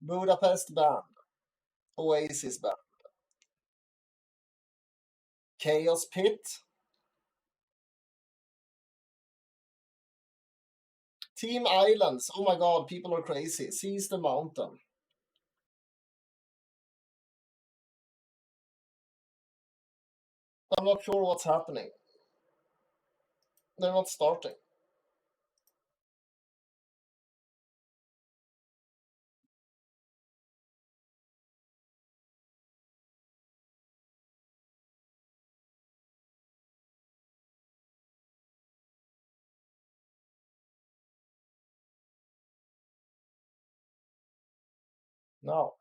Budapest banned. Oasis banned. Chaos Pit. Team Islands. Oh my god, people are crazy. Seize the mountain. I'm not sure what's happening. They're not starting. Now.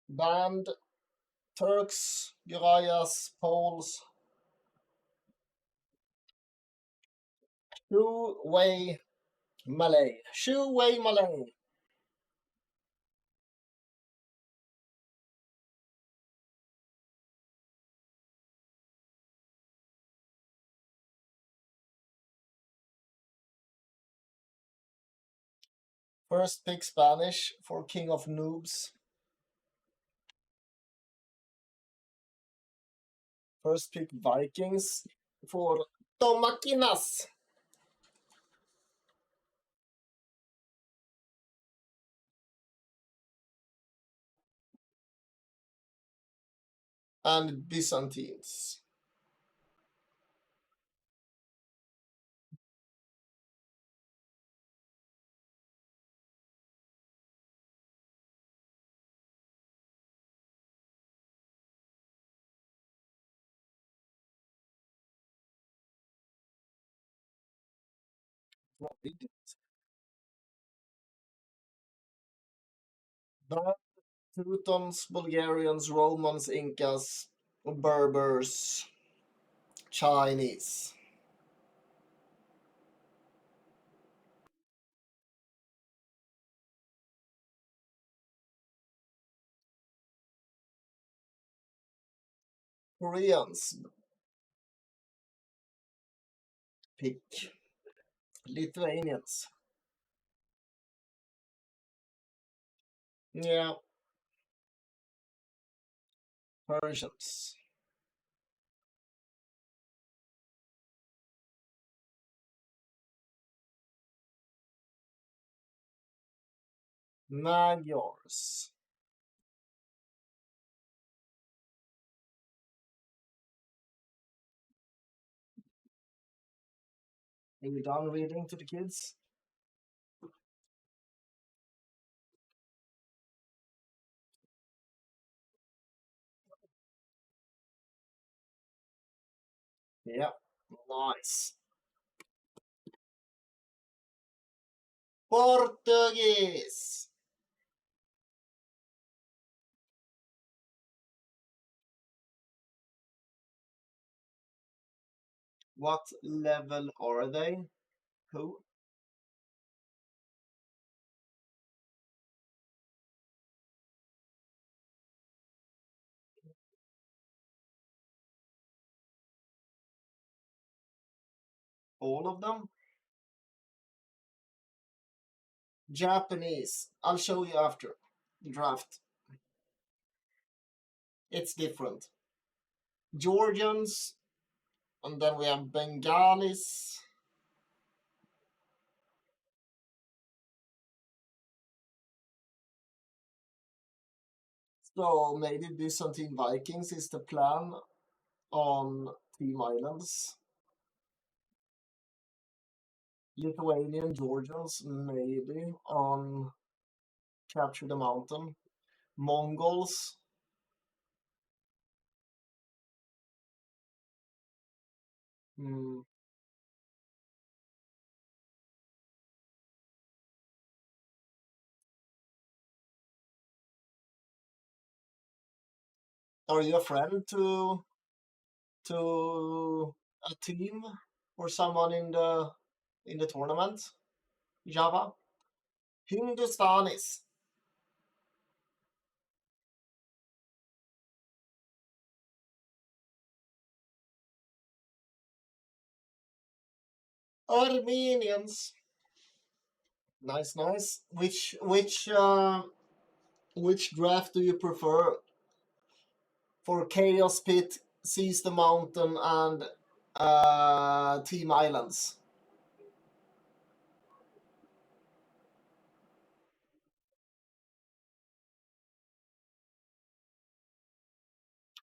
Banned Turks, Urias, Poles. Two-way Malay. Two-way Malay. First pick Spanish for King of Noobs. First pick Vikings for Tomakinas. And Byzantines. What did it? Banned Teutons, Bulgarians, Romans, Incas, Berbers, Chinese. Koreans. Pick Lithuanians. Yeah. Persians. Magyars. Are you done reading to the kids? Yeah. Nice. Portuguese. What level are they? Who? All of them? Japanese. I'll show you after the draft. It's different. Georgians, and then we have Bengalis. So maybe Byzantine Vikings is the plan on Team Islands. Lithuanian Georgians maybe on Capture the Mountain. Mongols. Hmm. Are you a friend to a team or someone in the tournament? Java? Hindustanis. Armenians. Nice, nice. Which draft do you prefer for Chaos Pit, Seize the Mountain, and Team Islands?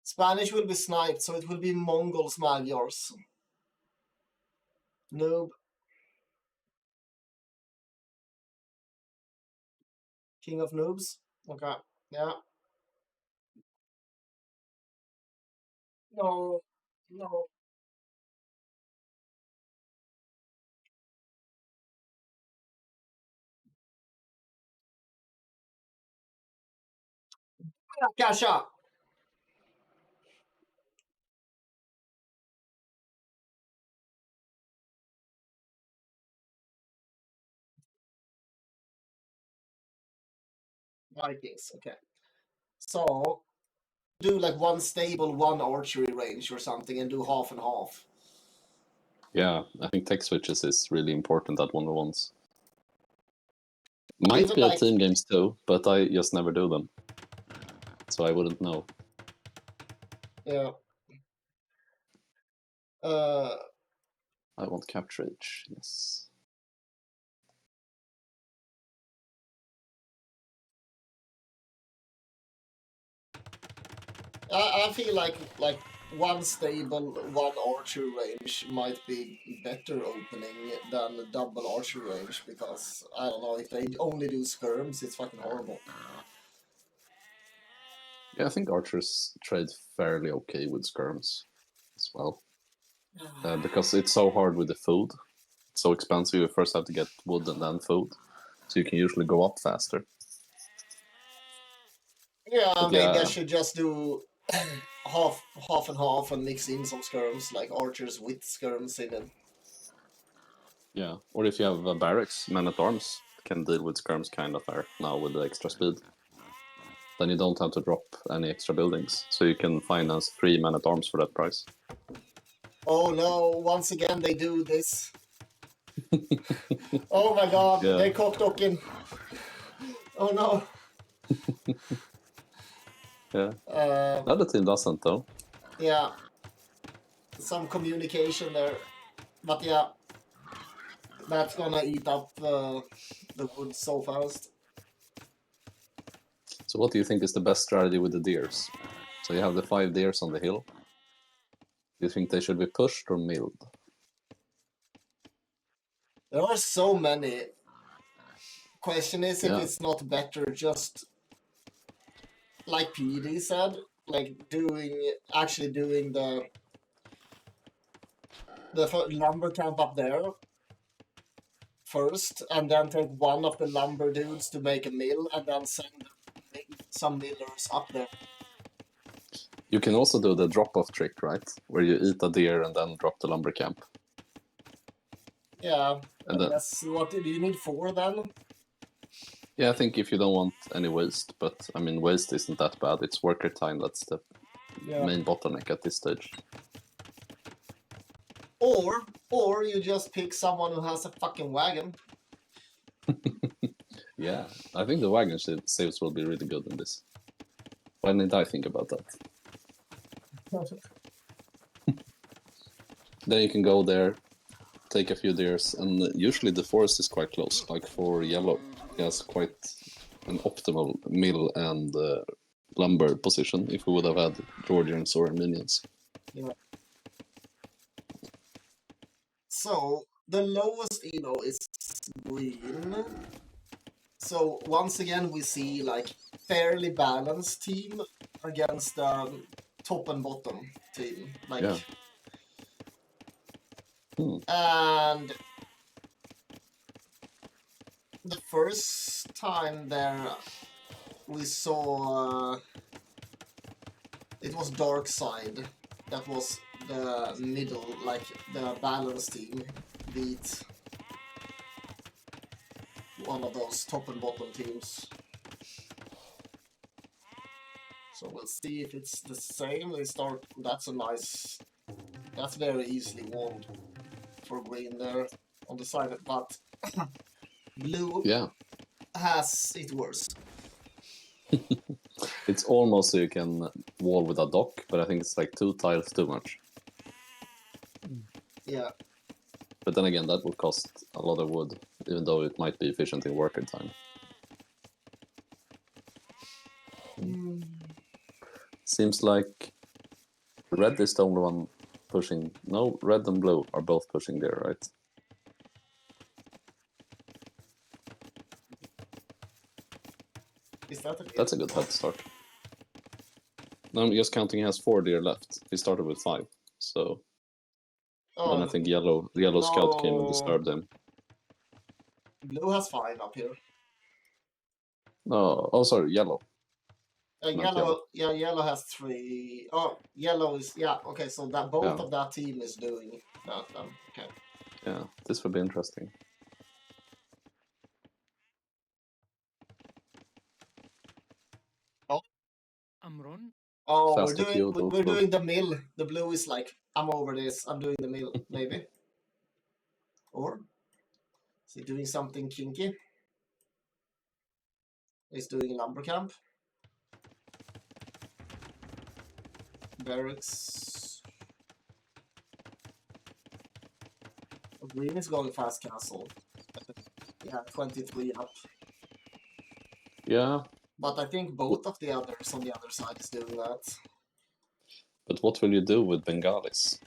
Spanish will be sniped, so it will be Mongols, Magyars. Noob. King of Noobs. Okay. Yeah. No. No. Kasha. Vikings. Okay. So do like one stable, one archery range or something, and do half and half. Yeah, I think tech switches is really important at 1v1s. Might Even be like at team games too, but I just never do them. So I wouldn't know. yeah. I want capture age, yes. I feel like one stable, one archery range might be better opening than a double archery range because I don't know if they only do skirms, it's fucking horrible. Yeah, I think archers trade fairly okay with skirms as well. Because it's so hard with the food. It's so expensive, you first have to get wood and then food. So you can usually go up faster. Yeah, But maybe I yeah, should just do half and half and mix in some skirms, like archers with skirms in it. yeah. Or if you have barracks, men-at-arms can deal with skirms kind of fair now with the extra speed. Then you don't have to drop any extra buildings. So you can finance 3 men-at-arms for that price. Oh no, once again they do this. Oh my god, Yeah. they cockdocking. Oh no. Yeah. The other team doesn't though. Yeah. Some communication there. But yeah. That's gonna eat up the wood so fast. So what do you think is the best strategy with the deers? So you have the 5 deers on the hill. Do you think they should be pushed or milled? There are so many. Question is if Yeah. it's not better just like PD said, like actually doing the lumber camp up there first, and then take one of the lumber dudes to make a mill, and then send some millers up there. You can also do the drop-off trick, right? Where you eat a deer and then drop the lumber camp. Yeah, And I guess. What do you need 4 then? yeah, I think if you don't want any waste, but I mean waste isn't that bad. It's worker time that's the main bottleneck at this stage. Or you just pick someone who has a fucking wagon. Yeah, I think the wagon saves will be really good in this. Why didn't I think about that? Then you can go there, take a few deers, and usually the forest is quite close. Like for yellow, it has quite an optimal mill and lumber position if we would have had Georgians or Armenians. Yeah. So the lowest elo is green. So once again we see like fairly balanced team against top and bottom team. Like Yeah. And the first time there we saw it was Dark Side. That was the middle, like the balance team beat one of those top and bottom teams. So we'll see if it's the same. They start. That's a nice. That's very easily won for green there on the side, but Blue Yeah. has it worse. It's almost so you can wall with a dock, but I think it's like 2 tiles too much. Yeah. But then again, that would cost a lot of wood, even though it might be efficient in worker time. Seems like red is the only one pushing. No, red and blue are both pushing there, right? Is that That's a good head start. Now I'm just counting, he has 4 deer left. He started with 5, so then I think the yellow scout came and disturbed him. Blue has 5 up here. No, oh sorry, yellow. Yellow has 3. Oh, yellow is okay. So that both of that team is doing that. Okay. Yeah, this would be interesting. Oh, Amron. oh, Fast we're doing the mill. The blue is like, I'm over this. I'm doing the mill, maybe. Or is he doing something kinky? He's doing lumber camp. Barracks. Green is going fast castle. Yeah, 23 up. Yeah. But I think both of the others on the other side is doing that. But what will you do with Bengalis?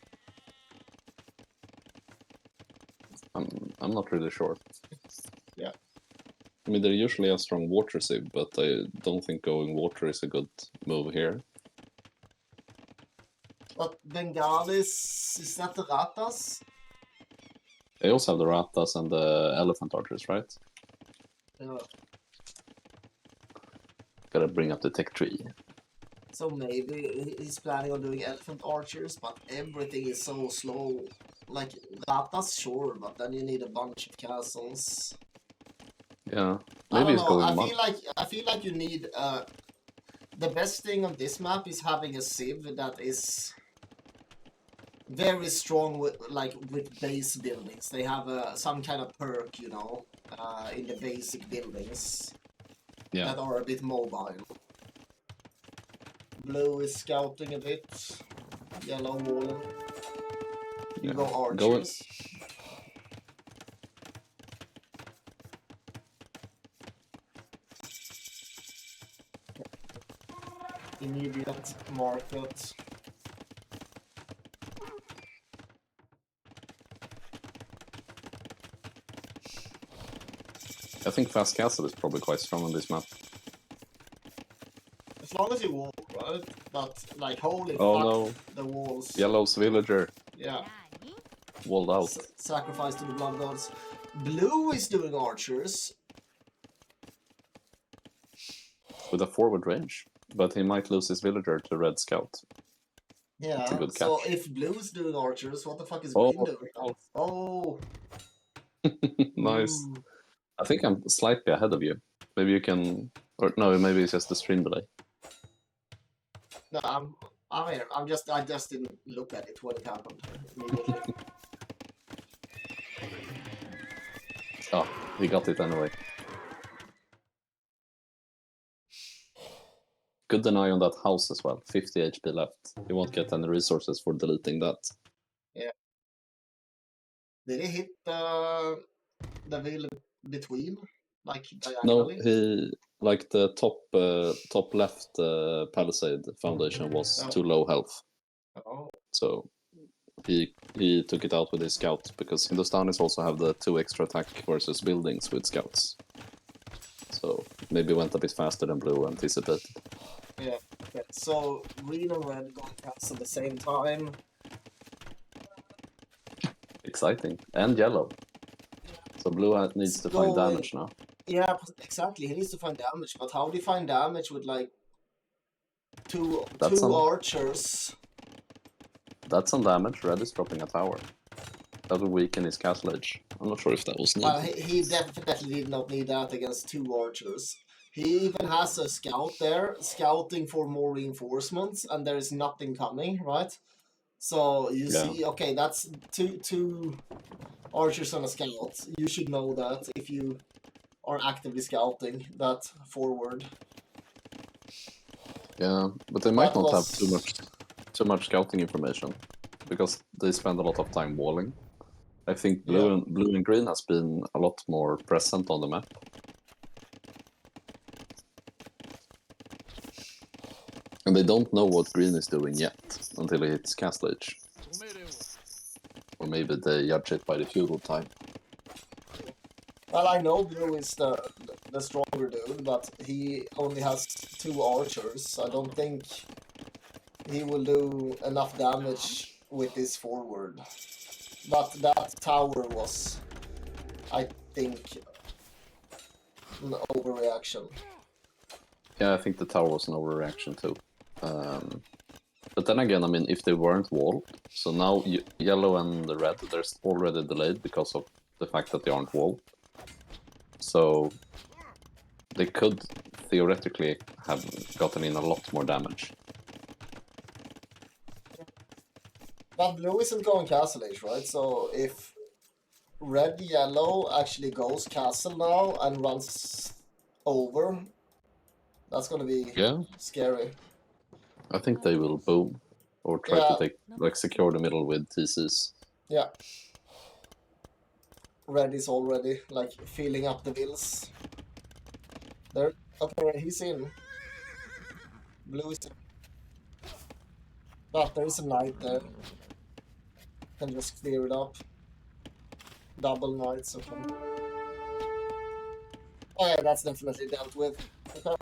I'm not really sure. Yeah. I mean, they're usually a strong water sieve, but I don't think going water is a good move here. But Bengalis, is that the Ratas? They also have the Ratas and the Elephant Archers, right? Yeah. Gotta bring up the tech tree. So maybe he's planning on doing Elephant Archers, but everything is so slow. Like, Ratas, sure, but then you need a bunch of castles. Yeah, maybe he's going. I feel like you need the best thing on this map is having a civ that is very strong with base buildings. They have some kind of perk, you know, in the basic buildings that are a bit mobile. Blue is scouting a bit. Yellow walling. You go archers. Immediate market. I think Fast Castle is probably quite strong on this map. As long as you walk, right? But like, holy oh, fuck, no. The walls. Yellow's villager. Yeah. Walled out. Sacrifice to the blood gods. Blue is doing archers. With a forward range. But he might lose his villager to Red Scout. Yeah, that's a good so catch. If Blue is doing archers, what the fuck is Green doing? Oh. Nice. I think I'm slightly ahead of you. Maybe you can... Or no, maybe it's just the stream delay. No, I'm here. I just didn't look at it when it happened immediately. Oh, he got it anyway. Good deny on that house as well. 50 HP left. You won't get any resources for deleting that. Yeah. Did he hit the wheel between? Like diagonally? No, he... Like the top left palisade foundation was too low health. Oh. So he took it out with his scout, because Hindustanis also have the 2 extra attack versus buildings with scouts. So maybe went a bit faster than Blue anticipated. Yeah, okay. So green and red going past at the same time. Exciting. And yellow. So Blue needs to find damage now. Yeah, exactly. He needs to find damage, but how do you find damage with like two archers? That's some damage. Red is dropping a tower. That will weaken his castle edge. I'm not sure if that was needed. Well, he definitely did not need that against 2 archers. He even has a scout there, scouting for more reinforcements, and there is nothing coming, right? So you Yeah. see, okay, that's two archers and a scout. You should know that if you are actively scouting that forward. Yeah, but they might That not have was too much scouting information because they spend a lot of time walling. I think yeah. blue and green has been a lot more present on the map. And they don't know what green is doing yet until it hits Castle Age. Or maybe they judge it by the feudal time. Well, I know Blue is the stronger dude, but he only has 2 archers. I don't think he will do enough damage with this forward. But that tower was, I think, an overreaction. Yeah, I think the tower was an overreaction too. But then again, I mean, if they weren't walled, so now yellow and the red, they're already delayed because of the fact that they aren't walled. So they could theoretically have gotten in a lot more damage. But Blue isn't going Castle Age, right? So if red yellow actually goes castle now and runs over, that's gonna be scary. I think they will boom or try to take secure the middle with TCs. Yeah. Red is already like filling up the wheels. There, okay, he's in. Blue is in. But there is a knight there. Can just clear it up. Double knights, okay. Oh yeah, that's definitely dealt with. Okay.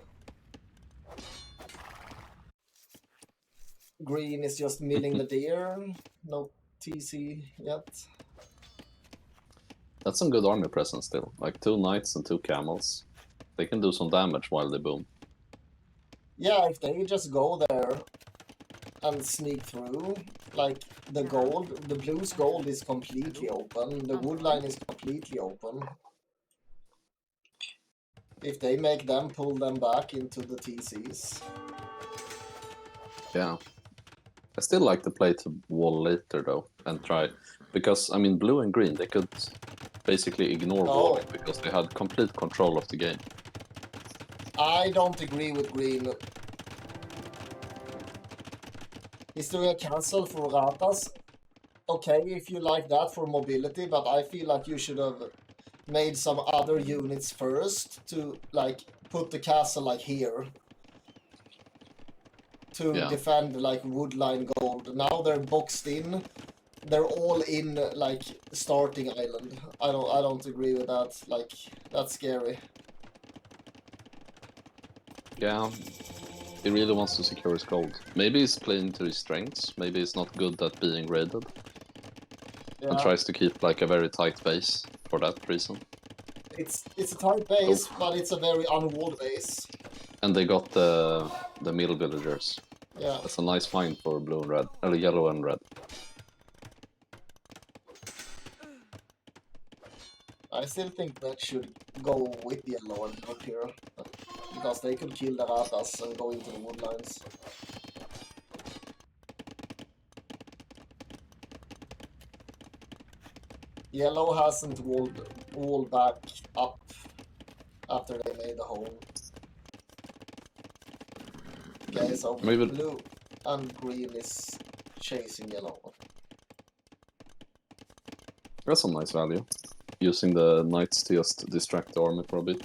Green is just milling the deer. No TC yet. That's some good army presence still. Like 2 knights and 2 camels. They can do some damage while they boom. Yeah, if they just go there and sneak through, like the blue's gold is completely open. The wood line is completely open. If they make them pull them back into the TCs. Yeah. I still like to play to wall later though and try, because I mean blue and green, they could basically ignore walling because they had complete control of the game. I don't agree with green. He's doing a cancel for Ratas. Okay, if you like that for mobility, but I feel like you should have made some other units first to like put the castle like here to defend like woodline gold. Now they're boxed in. They're all in like starting island. I don't agree with that. Like that's scary. Yeah. He really wants to secure his gold. Maybe he's playing to his strengths. Maybe he's not good at being raided. Yeah. And tries to keep like a very tight base for that reason. It's a tight base, but it's a very unwalled base. And they got the middle villagers. Yeah. That's a nice find for blue and red, or yellow and red. I still think that should go with yellow and up here, because they could kill the ratas and go into the woodlines. Yellow hasn't walled back up after they made the hole. Okay, so maybe blue and green is chasing yellow. That's some nice value. Using the knights to just distract the army for a bit.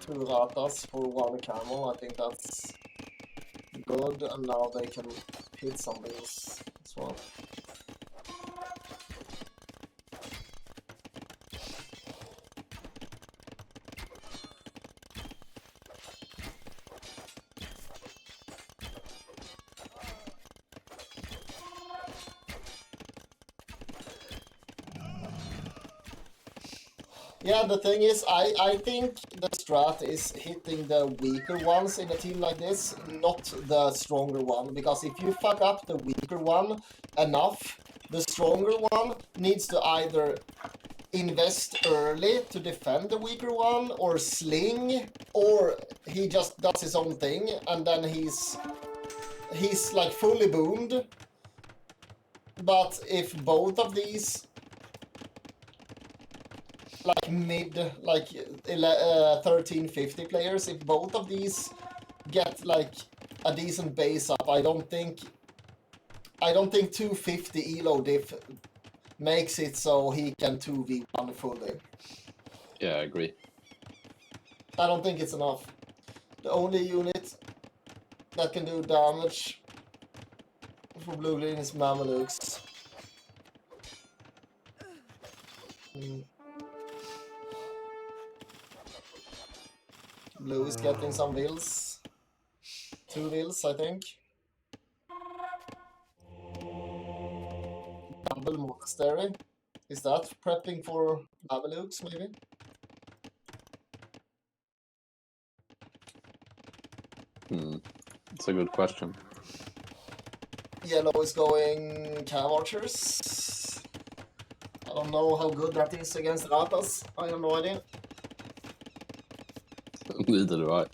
Two ratas for one camel, I think that's good, and now they can hit some wheels as well. Yeah, the thing is, I think the strat is hitting the weaker ones in a team like this, not the stronger one. Because if you fuck up the weaker one enough, the stronger one needs to either invest early to defend the weaker one, or sling, or he just does his own thing and then he's like fully boomed. But if both of these like mid, like 1350 players, if both of these get like a decent base up, I don't think 250 elo diff makes it so he can 2v1 fully. Yeah, I agree. I don't think it's enough. The only unit that can do damage for blue green is Mamelukes. Blue is getting some wills. 2 wills, I think. Double Monastery. Is that prepping for Mamelukes, maybe? It's a good question. Yellow is going Cav Archers. I don't know how good that is against Ratas. I have no idea. Neither do I.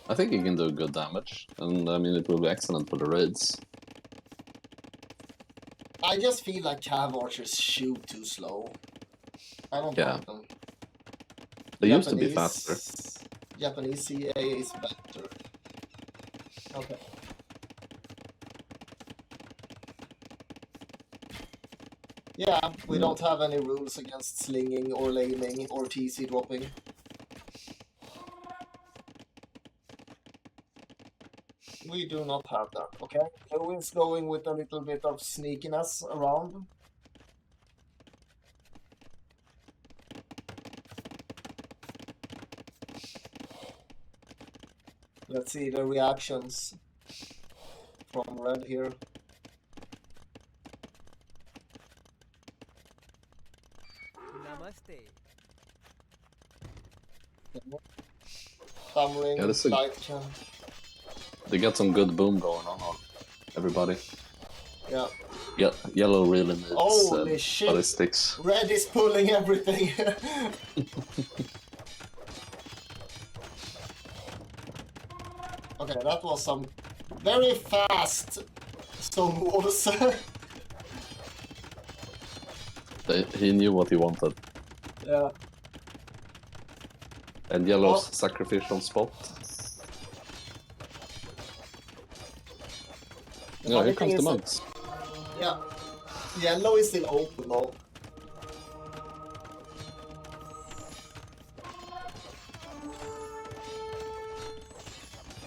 I think he can do good damage, and I mean it will be excellent for the raids. I just feel like Cav Archers shoot too slow. I don't like them. They used to be faster. Japanese CA is better. Okay. Yeah, we don't have any rules against slinging or laming or TC dropping. We do not have that, okay? Lewis going with a little bit of sneakiness around. Let's see the reactions from red here. Namaste. Thumb ring, Yeah, that's a- light can. They got some good boom going on everybody. Yeah. Yeah, yellow really needs Holy shit! ballistics. Red is pulling everything. Okay, that was some very fast stone walls. He knew what he wanted. Yeah. And yellow's sacrificial spot. Yeah, here comes the monks. Yeah. Yellow is still open though.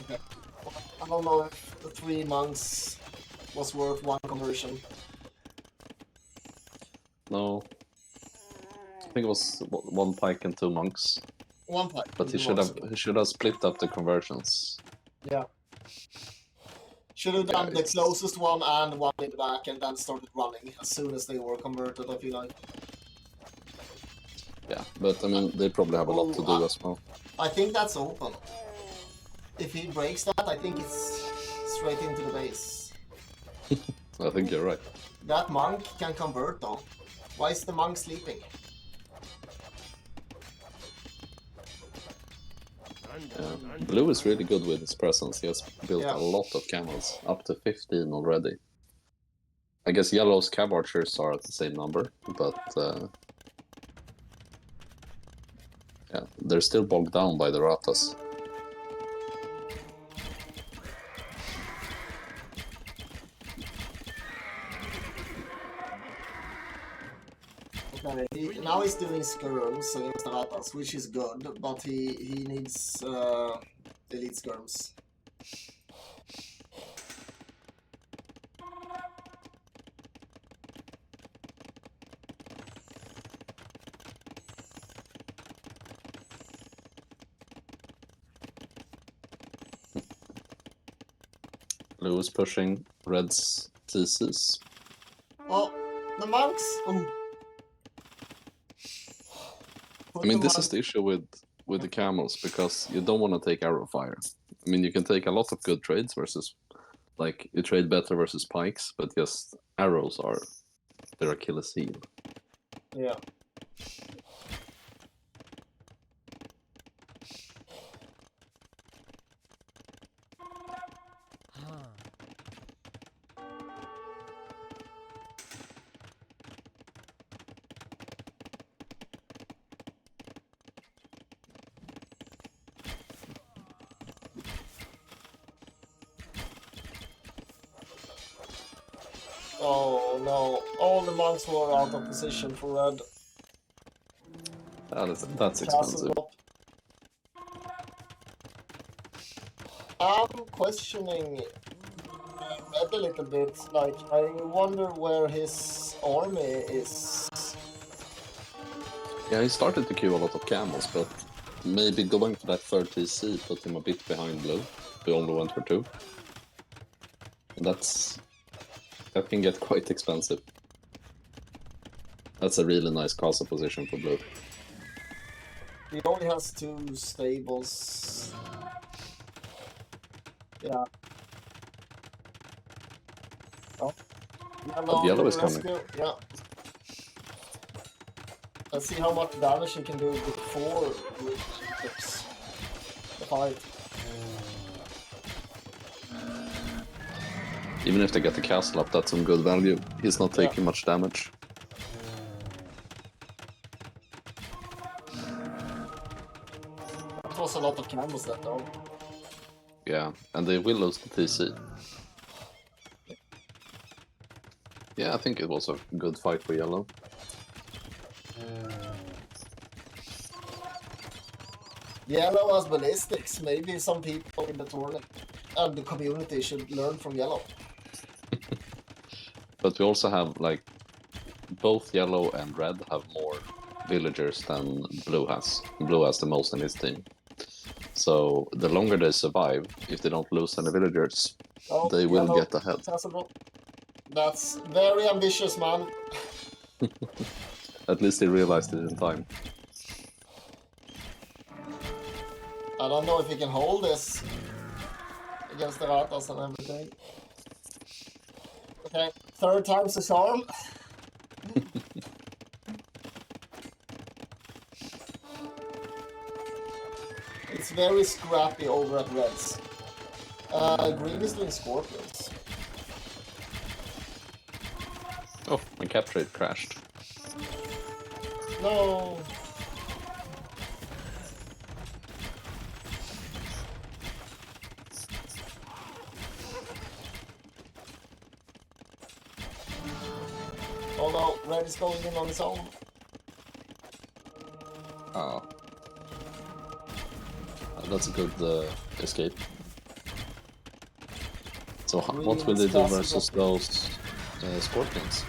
Okay. I don't know if the 3 monks was worth 1 conversion. No. I think it was 1 pike and 2 monks. 1 pike. But he should have split up the conversions. Yeah. Should have done the closest one and one in the back and then started running as soon as they were converted, I feel like. Yeah, but I mean, they probably have a lot to do as well. I think that's open. If he breaks that, I think it's straight into the base. I think you're right. That monk can convert though. Why is the monk sleeping? Blue is really good with his presence. He has built a lot of camels, up to 15 already. I guess yellow's cav archers are at the same number, but yeah, they're still bogged down by the ratas. Okay, now he's doing skirms against the ratas, which is good, but he needs elite skirms. Blue is pushing red's TCs. Oh, the monks! Ooh. I mean, this is the issue with the camels, because you don't want to take arrow fire. I mean, you can take a lot of good trades versus, like, you trade better versus pikes, but just arrows are their Achilles heel. Yeah. Oh no, all the monks were out of position for red. That's Castle expensive. drop. I'm questioning red a little bit. Like, I wonder where his army is. Yeah, he started to queue a lot of camels, but maybe going for that third TC put him a bit behind blue. We only went for 2. And that can get quite expensive. That's a really nice castle position for blue. He only has 2 stables. Yeah. Oh. Yellow is rescue. coming. Yeah. Let's see how much damage he can do before the fight. Even if they get the castle up, that's some good value. He's not taking much damage. That was a lot of camels that though. Yeah, and they will lose the TC. Yeah, I think it was a good fight for yellow. Yellow has ballistics. Maybe some people in the tournament and the community should learn from yellow. But we also have, like, both yellow and red have more villagers than blue has. Blue has the most in his team. So the longer they survive, if they don't lose any villagers, they will get ahead. That's very ambitious, man. At least they realized it in time. I don't know if he can hold this against the Ratas and everything. Okay, 3rd time's the charm. It's very scrappy over at Reds. Green is doing Scorpions. Oh, my capture rate crashed. No. Oh no, Red is going in on his own. Oh. That's a good escape. So what will they do versus those scorpions?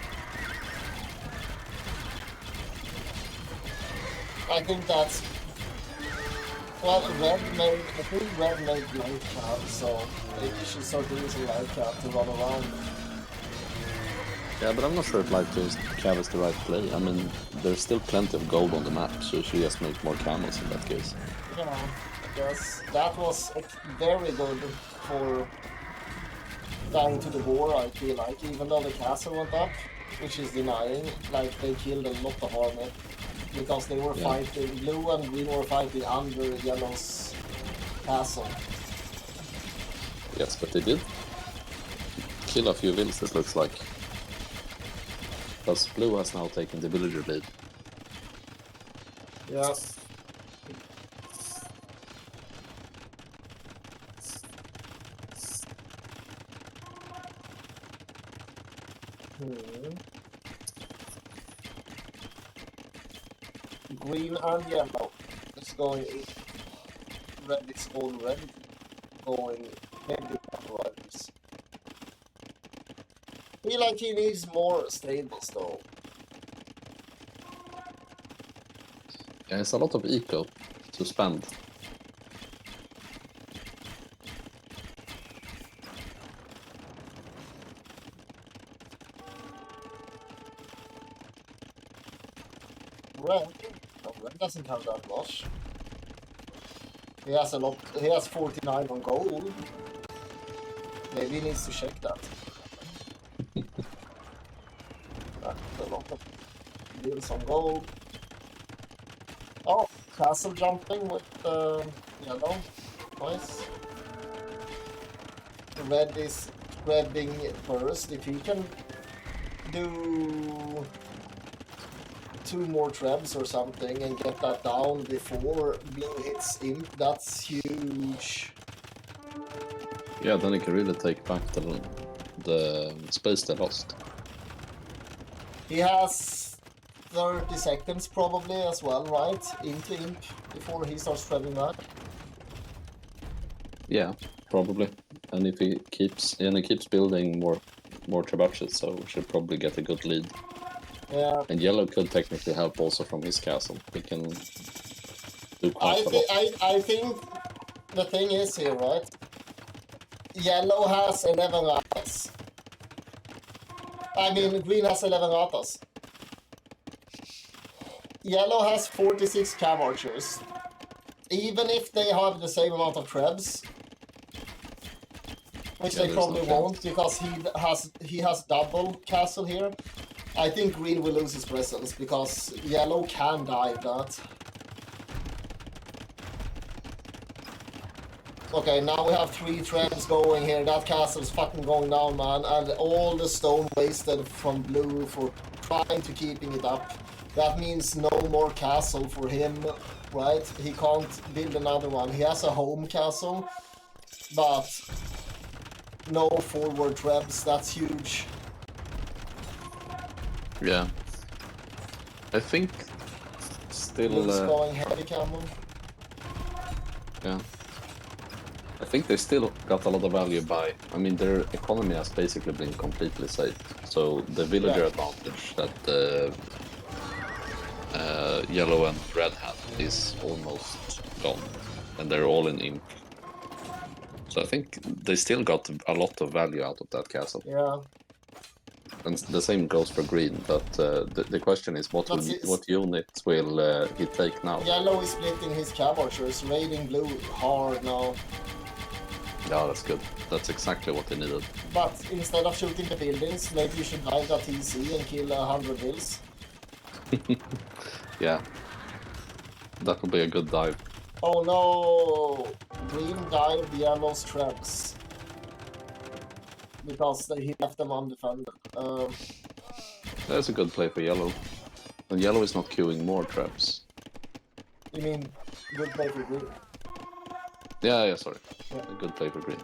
I think that's... Well, I think Red made light cap, so maybe you should start doing some light cap to run around. Yeah, but I'm not sure if light cap is the right play. I mean, there's still plenty of gold on the map, so you should just make more camels in that case. Yeah, I guess that was very good for dying to the Boar, I feel like, even though the castle went up, which is denying, like, they killed a lot of army. Because they were fighting, blue and green were fighting under yellow's castle. Yes, but they did kill a few vills, it looks like. Because blue has now taken the villager lead. Yeah. Green and yellow is going in. Red is already going heavy on riders. I feel like he needs more stables though. Yeah, it's a lot of eco to spend. Red? No, Red doesn't have that much. He has a lot. He has 49 on gold. Maybe he needs to check that. That's a lot of deals on gold. castle jumping with yellow. Nice. Red is grabbing first. If he can do 2 more trebs or something and get that down before blue hits imp, that's huge. Yeah, then he can really take back the space they lost. He has 30 seconds probably as well, right? Into imp before he starts trebbing back. Yeah, probably. And if he keeps building more trebuchets, so we should probably get a good lead. Yeah. And yellow could technically help also from his castle. He can do quite a lot. I think the thing is here, right? Yellow has 11 ratas. I mean, green has 11 ratas. Yellow has 46 cav archers. Even if they have the same amount of trebs, which they probably won't because he has double castle here, I think green will lose his presence because yellow can dive that. Okay, now we have 3 trebs going here. That castle's fucking going down, man. And all the stone wasted from blue for trying to keeping it up. That means no more castle for him, right? He can't build another one. He has a home castle, but no forward trebs. That's huge. Yeah. I think still... Blue's going heavy camo. Yeah. I think they still got a lot of value by... I mean, their economy has basically been completely safe. So the villager advantage that yellow and red had is almost gone. And they're all in imp. So I think they still got a lot of value out of that castle. Yeah. And the same goes for green, but the question is what unit will he take now? Yellow is splitting his cav archers, raiding blue hard now. Yeah, that's good. That's exactly what they needed. But instead of shooting the buildings, maybe you should dive that TC and kill 100 vills. Yeah. That would be a good dive. Oh no! Green dived yellow's trebs. Because he left them undefended. That's a good play for yellow. And yellow is not queuing more traps. You mean good play for green? Yeah, sorry. Yeah. A good play for green.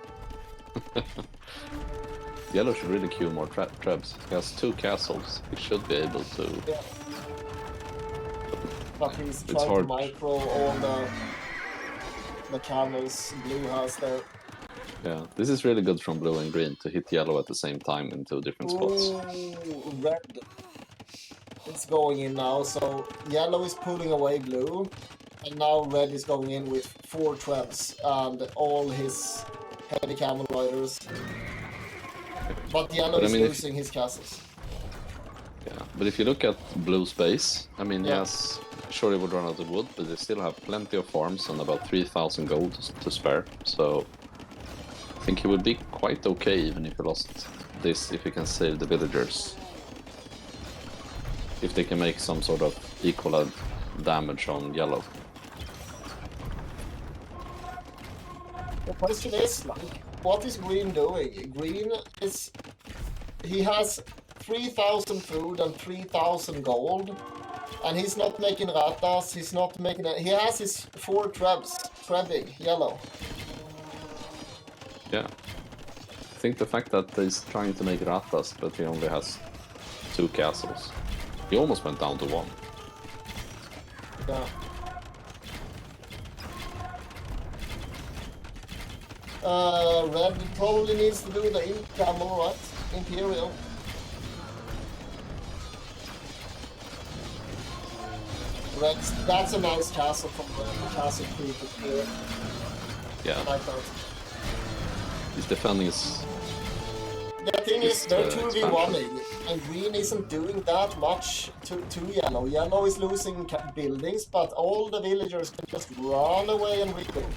Yellow should really queue more traps. He has 2 castles. He should be able to... Yeah. But he's trying to micro all the cannons blue has there. Yeah, this is really good from blue and green to hit yellow at the same time in 2 different spots. Ooh, red. It's going in now, so yellow is pulling away blue. And now red is going in with 4 trebs and all his heavy camel riders. But yellow is losing his castles. Yeah, but if you look at blue space, I mean, yes, sure he would run out of wood, but they still have plenty of farms and about 3,000 gold to spare. So I think he would be quite okay even if he lost this, if he can save the villagers. If they can make some sort of equal damage on yellow. The question is, like, what is green doing? Green is... He has 3,000 food and 3,000 gold. And he's not making ratas, he's not making... He has his 4 trebs, trebbing, yellow. Yeah. I think the fact that he's trying to make ratas, but he only has 2 castles. He almost went down to 1. Yeah. Red probably needs to do the imp camo, right? Imperial. Red, that's a nice castle from the castle created here. Yeah. I like that. He's defending his... The thing is, they're 2v1ing, and green isn't doing that much to yellow. Yellow is losing buildings, but all the villagers can just run away and rebuild.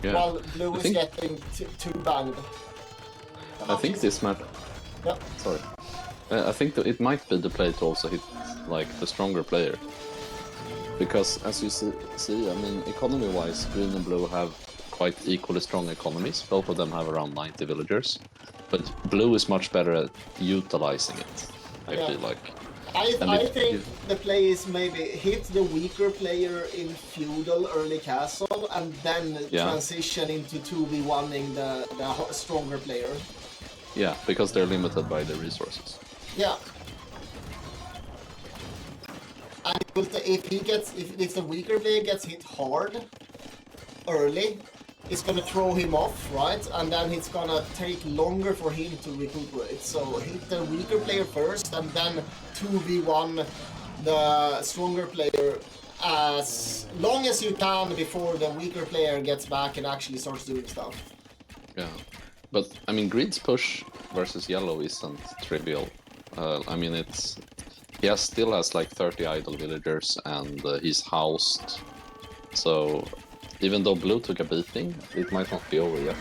Yeah. While blue is getting too banged. I think this map... Yeah. Sorry. I think that it might be the play to also hit, like, the stronger player. Because as you see, I mean, economy-wise, green and blue have quite equally strong economies. Both of them have around 90 villagers, but blue is much better at utilizing it. I feel like. I think the play is maybe hit the weaker player in feudal early castle and then transition into 2v1ing the stronger player. Yeah, because they're limited by the resources. Yeah. And if the weaker player gets hit hard early, it's gonna throw him off, right? And then it's gonna take longer for him to recuperate. So hit the weaker player first and then 2v1 the stronger player as long as you can before the weaker player gets back and actually starts doing stuff. Yeah, but I mean, green's push versus yellow isn't trivial. I mean, he still has like 30 idle villagers and he's housed. So even though blue took a beating, it might not be over yet.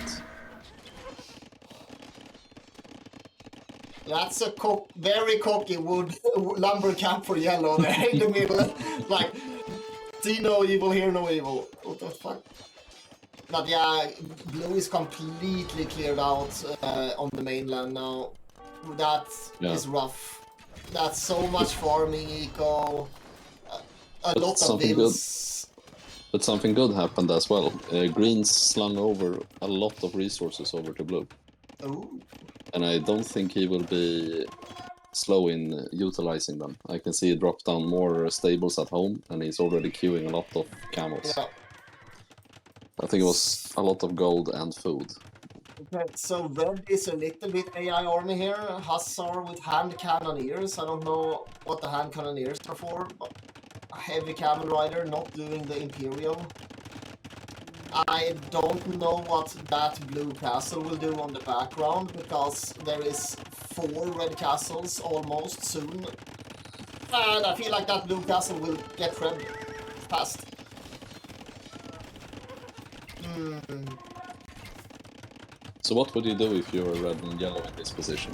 That's a very cocky wood lumber camp for yellow there in the middle. Like, see no evil, hear no evil. What the fuck? But yeah, blue is completely cleared out on the mainland now. That is rough. That's so much farming eco. A lot of bills. But something good happened as well. Green's slung over a lot of resources over to blue. Ooh. And I don't think he will be slow in utilizing them. I can see he drop down more stables at home, and he's already queuing a lot of camels. Yeah. I think it was a lot of gold and food. Okay, so red is a little bit AI army here. Hussar with hand cannoneers. I don't know what the hand cannoneers are for, but a heavy camel rider not doing the Imperial. I don't know what that blue castle will do on the background, because there is 4 red castles almost soon. And I feel like that blue castle will get red fast. So what would you do if you were red and yellow in this position?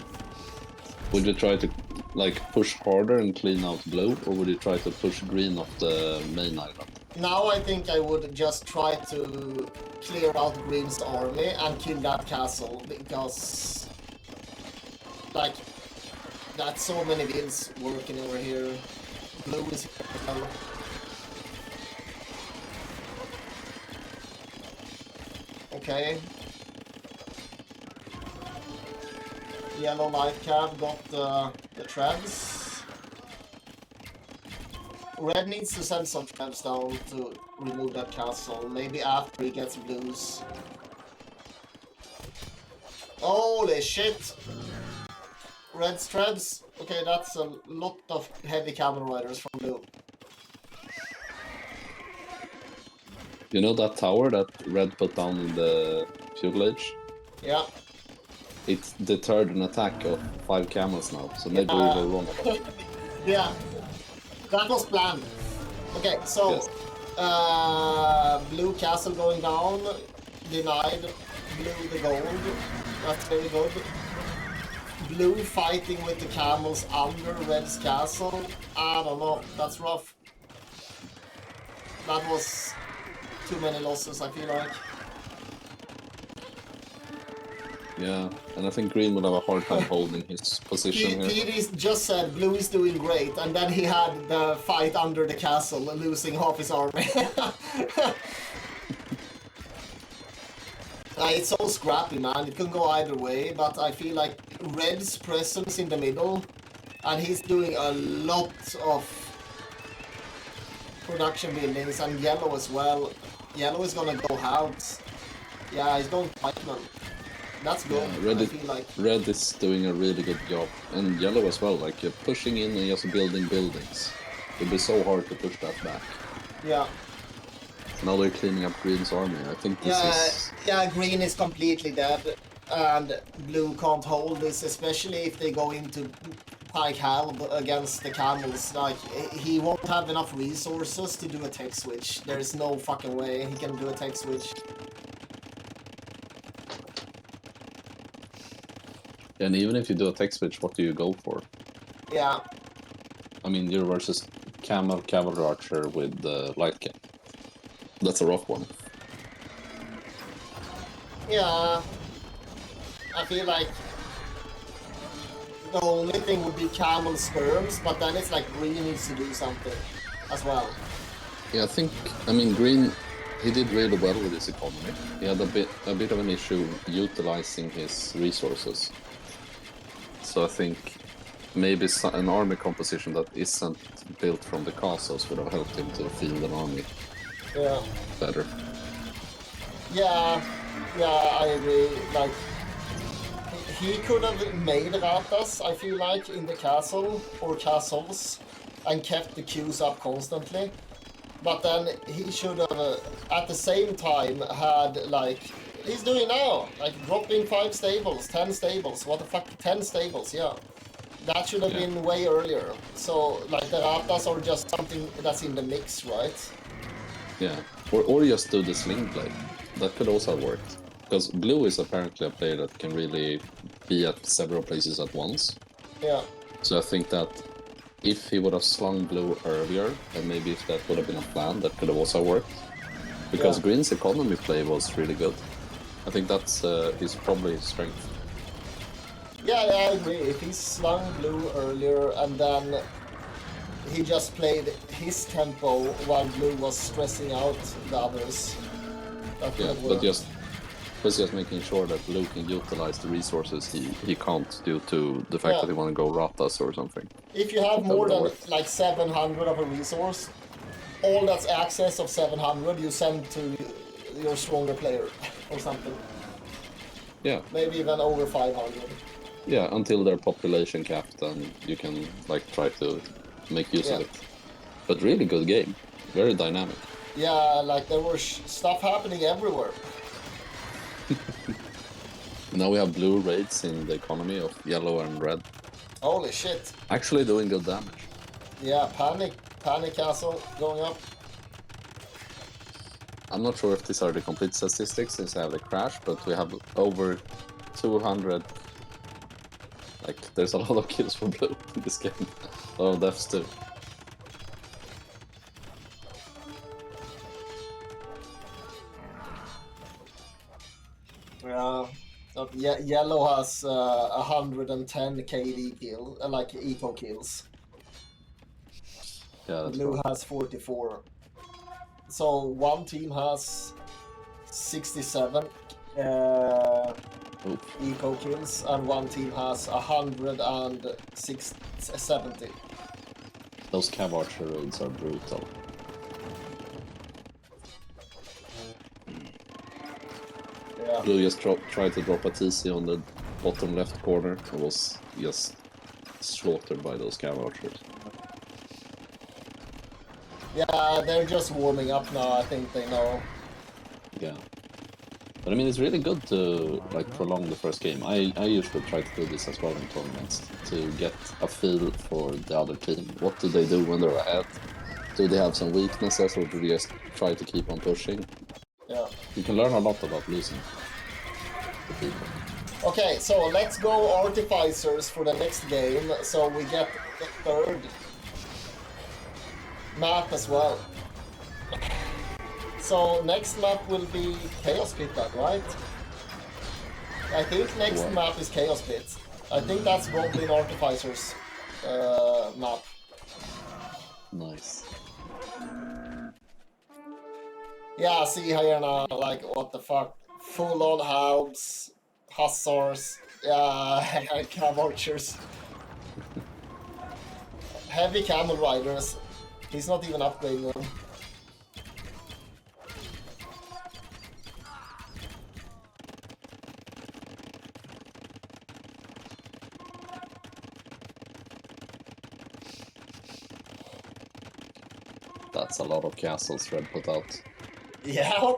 Would you try to like push harder and clean out blue, or would you try to push green off the main island? Now I think I would just try to clear out green's army and kill that castle, because like that's so many builds working over here. Blue is here as well. Okay. Yellow light cab got the treads. Red needs to send some treads down to remove that castle. Maybe after he gets blues. Holy shit! Red's treads. Okay, that's a lot of heavy camel riders from blue. You know that tower that red put down in the feudal age? Yeah. It deterred an attack of 5 camels now, so maybe we were wrong. Yeah, that was planned. Okay, so Yes. Blue castle going down, denied. Blue the gold, that's very good. Blue fighting with the camels under red's castle. I don't know, that's rough. That was too many losses, I feel like. Yeah, and I think green would have a hard time holding his position here. He just said blue is doing great, and then he had the fight under the castle, losing half his army. It's so scrappy, man. It can go either way, but I feel like red's presence in the middle, and he's doing a lot of production buildings, and yellow as well. Yellow is gonna go out. Yeah, he's going pikeman. That's good. Yeah, I feel like red is doing a really good job, and yellow as well. Like pushing in and just building buildings. It'd be so hard to push that back. Yeah. Now they're cleaning up green's army. I think this is. Yeah, green is completely dead, and blue can't hold this, especially if they go into Pike Halb against the camels. Like, he won't have enough resources to do a tech switch. There's no fucking way he can do a tech switch. And even if you do a tech switch, what do you go for? Yeah. I mean, you're versus camel cavalry archer with the light cap. That's a rough one. Yeah, I feel like the only thing would be camel sperms, but then it's like green needs to do something as well. Yeah, I mean, Green, he did really well with his economy. He had a bit of an issue utilizing his resources. So I think maybe an army composition that isn't built from the castles would have helped him to field an army better. Yeah, I agree. Like, he could have made ratas, I feel like, in the castle or castles and kept the queues up constantly. But then he should have, at the same time, had, like, he's doing now, like, dropping 5 stables, 10 stables, what the fuck, 10 stables, yeah. That should have been way earlier. So, like, the ratas are just something that's in the mix, right? Yeah, or just do the sling play. That could also have worked. Because Blue is apparently a player that can really be at several places at once. Yeah. So I think that if he would have slung Blue earlier, and maybe if that would have been a plan, that could have also worked. Because Green's economy play was really good. I think that's his probably his strength. Yeah, I agree. If he slung Blue earlier and then he just played his tempo while Blue was stressing out the others, that could have but worked. just making sure that Blue can utilize the resources he can't due to the fact that he want to go ratas or something. If you have more than like 700 of a resource, all that's access of 700 you send to your stronger player or something. Yeah. Maybe even over 500. Yeah, until they're population capped, and you can like try to make use of it. But really good game, very dynamic. Yeah, like there was stuff happening everywhere. Now we have blue raids in the economy of yellow and red. Holy shit. Actually doing good damage. Yeah, panic castle going up. I'm not sure if these are the complete statistics since I have the crash, but we have over 200. Like, there's a lot of kills for blue in this game. A lot of deaths too. Yeah, yellow has 110 KD kill, like eco kills. Yeah, that's Blue right. has 44. So one team has 67 eco kills, and one team has 170. Those cav archer raids are brutal. Yeah. Blue just tried to drop a TC on the bottom left corner and was just slaughtered by those cav archers. Yeah, they're just warming up now, I think they know. Yeah. But I mean, it's really good to like prolong the first game. I usually try to do this as well in tournaments to get a feel for the other team. What do they do when they're ahead? Do they have some weaknesses, or do they just try to keep on pushing? Yeah. You can learn a lot about losing the people. Okay, so let's go Artificers for the next game, so we get the third map as well. So next map will be Chaos Pit, right? I think next map is Chaos Pit. I think that's Goblin Artificers map. Nice. Yeah, see here now, like, what the fuck? Full-on Hounds, Hussars, yeah, Cav Archers. Heavy Camel Riders. He's not even upgrading them. That's a lot of castles Red put out. Yeah,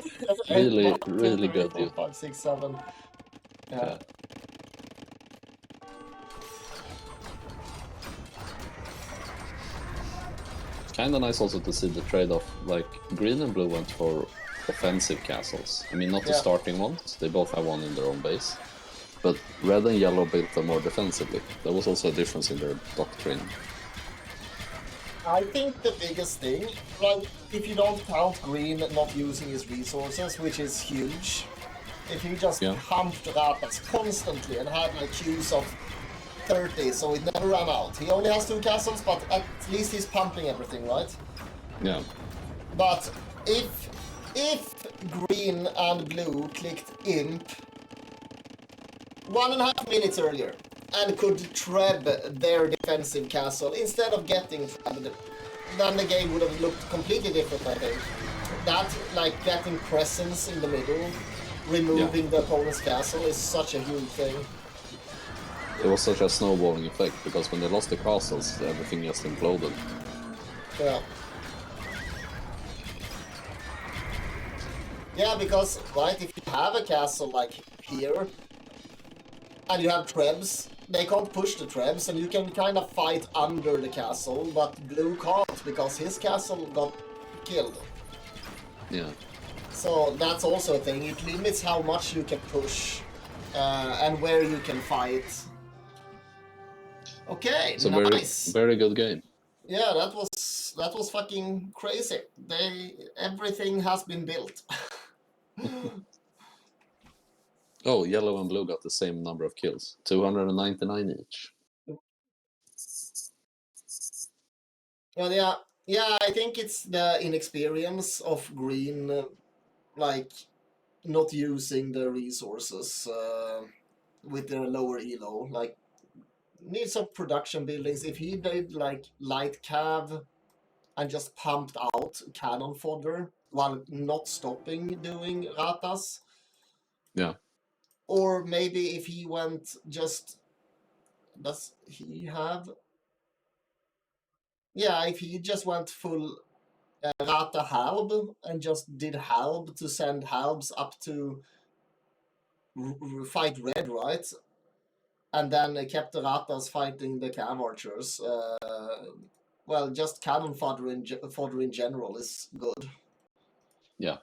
really, really good. 4, 5, 6, 7. Yeah. Kinda nice also to see the trade-off. Like, green and blue went for offensive castles. I mean, not the starting ones. They both have one in their own base. But red and yellow built them more defensively. There was also a difference in their doctrine. I think the biggest thing, like, if you don't count Green not using his resources, which is huge, if he just pumped Ratas constantly and had like queues of 30, so it never ran out. He only has 2 castles, but at least he's pumping everything, right? Yeah. But if Green and Blue clicked Imp 1.5 minutes earlier and could treb their defensive castle instead of getting trebbed, then the game would have looked completely different, I think. That, like, getting presence in the middle, removing the opponent's castle is such a huge thing. It was such a snowballing effect, because when they lost the castles, everything just imploded. Yeah. Yeah, because, right, if you have a castle like here, and you have trebs, they can't push the trebs, and you can kind of fight under the castle, but Blue can't, because his castle got killed. Yeah. So that's also a thing. It limits how much you can push, and where you can fight. Okay, It's a nice. very good game. Yeah, that was fucking crazy. Everything has been built. Oh, yellow and blue got the same number of kills, 299 each. Well, yeah, I think it's the inexperience of Green, like, not using the resources with the lower elo. Like, needs some production buildings. If he did like light cav and just pumped out cannon fodder while not stopping doing ratas, Yeah. or maybe if he went just, does he have? Yeah, if he just went full rata halb and just did halb to send halbs up to fight red, right? And then kept the ratas fighting the cav archers. Well, just cannon fodder in general is good. Yeah.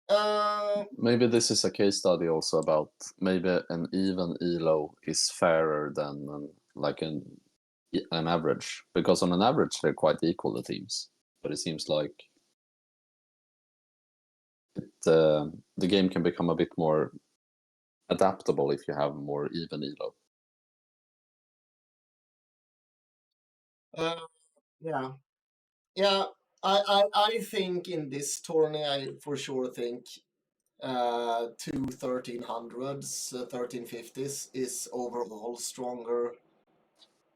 Uh, Maybe this is a case study also about maybe an even elo is fairer than an average, because on an average they're quite equal, the teams, but it seems like the game can become a bit more adaptable if you have more even elo. yeah, yeah. I think in this tourney, I for sure think 1300s, 1350s is overall stronger.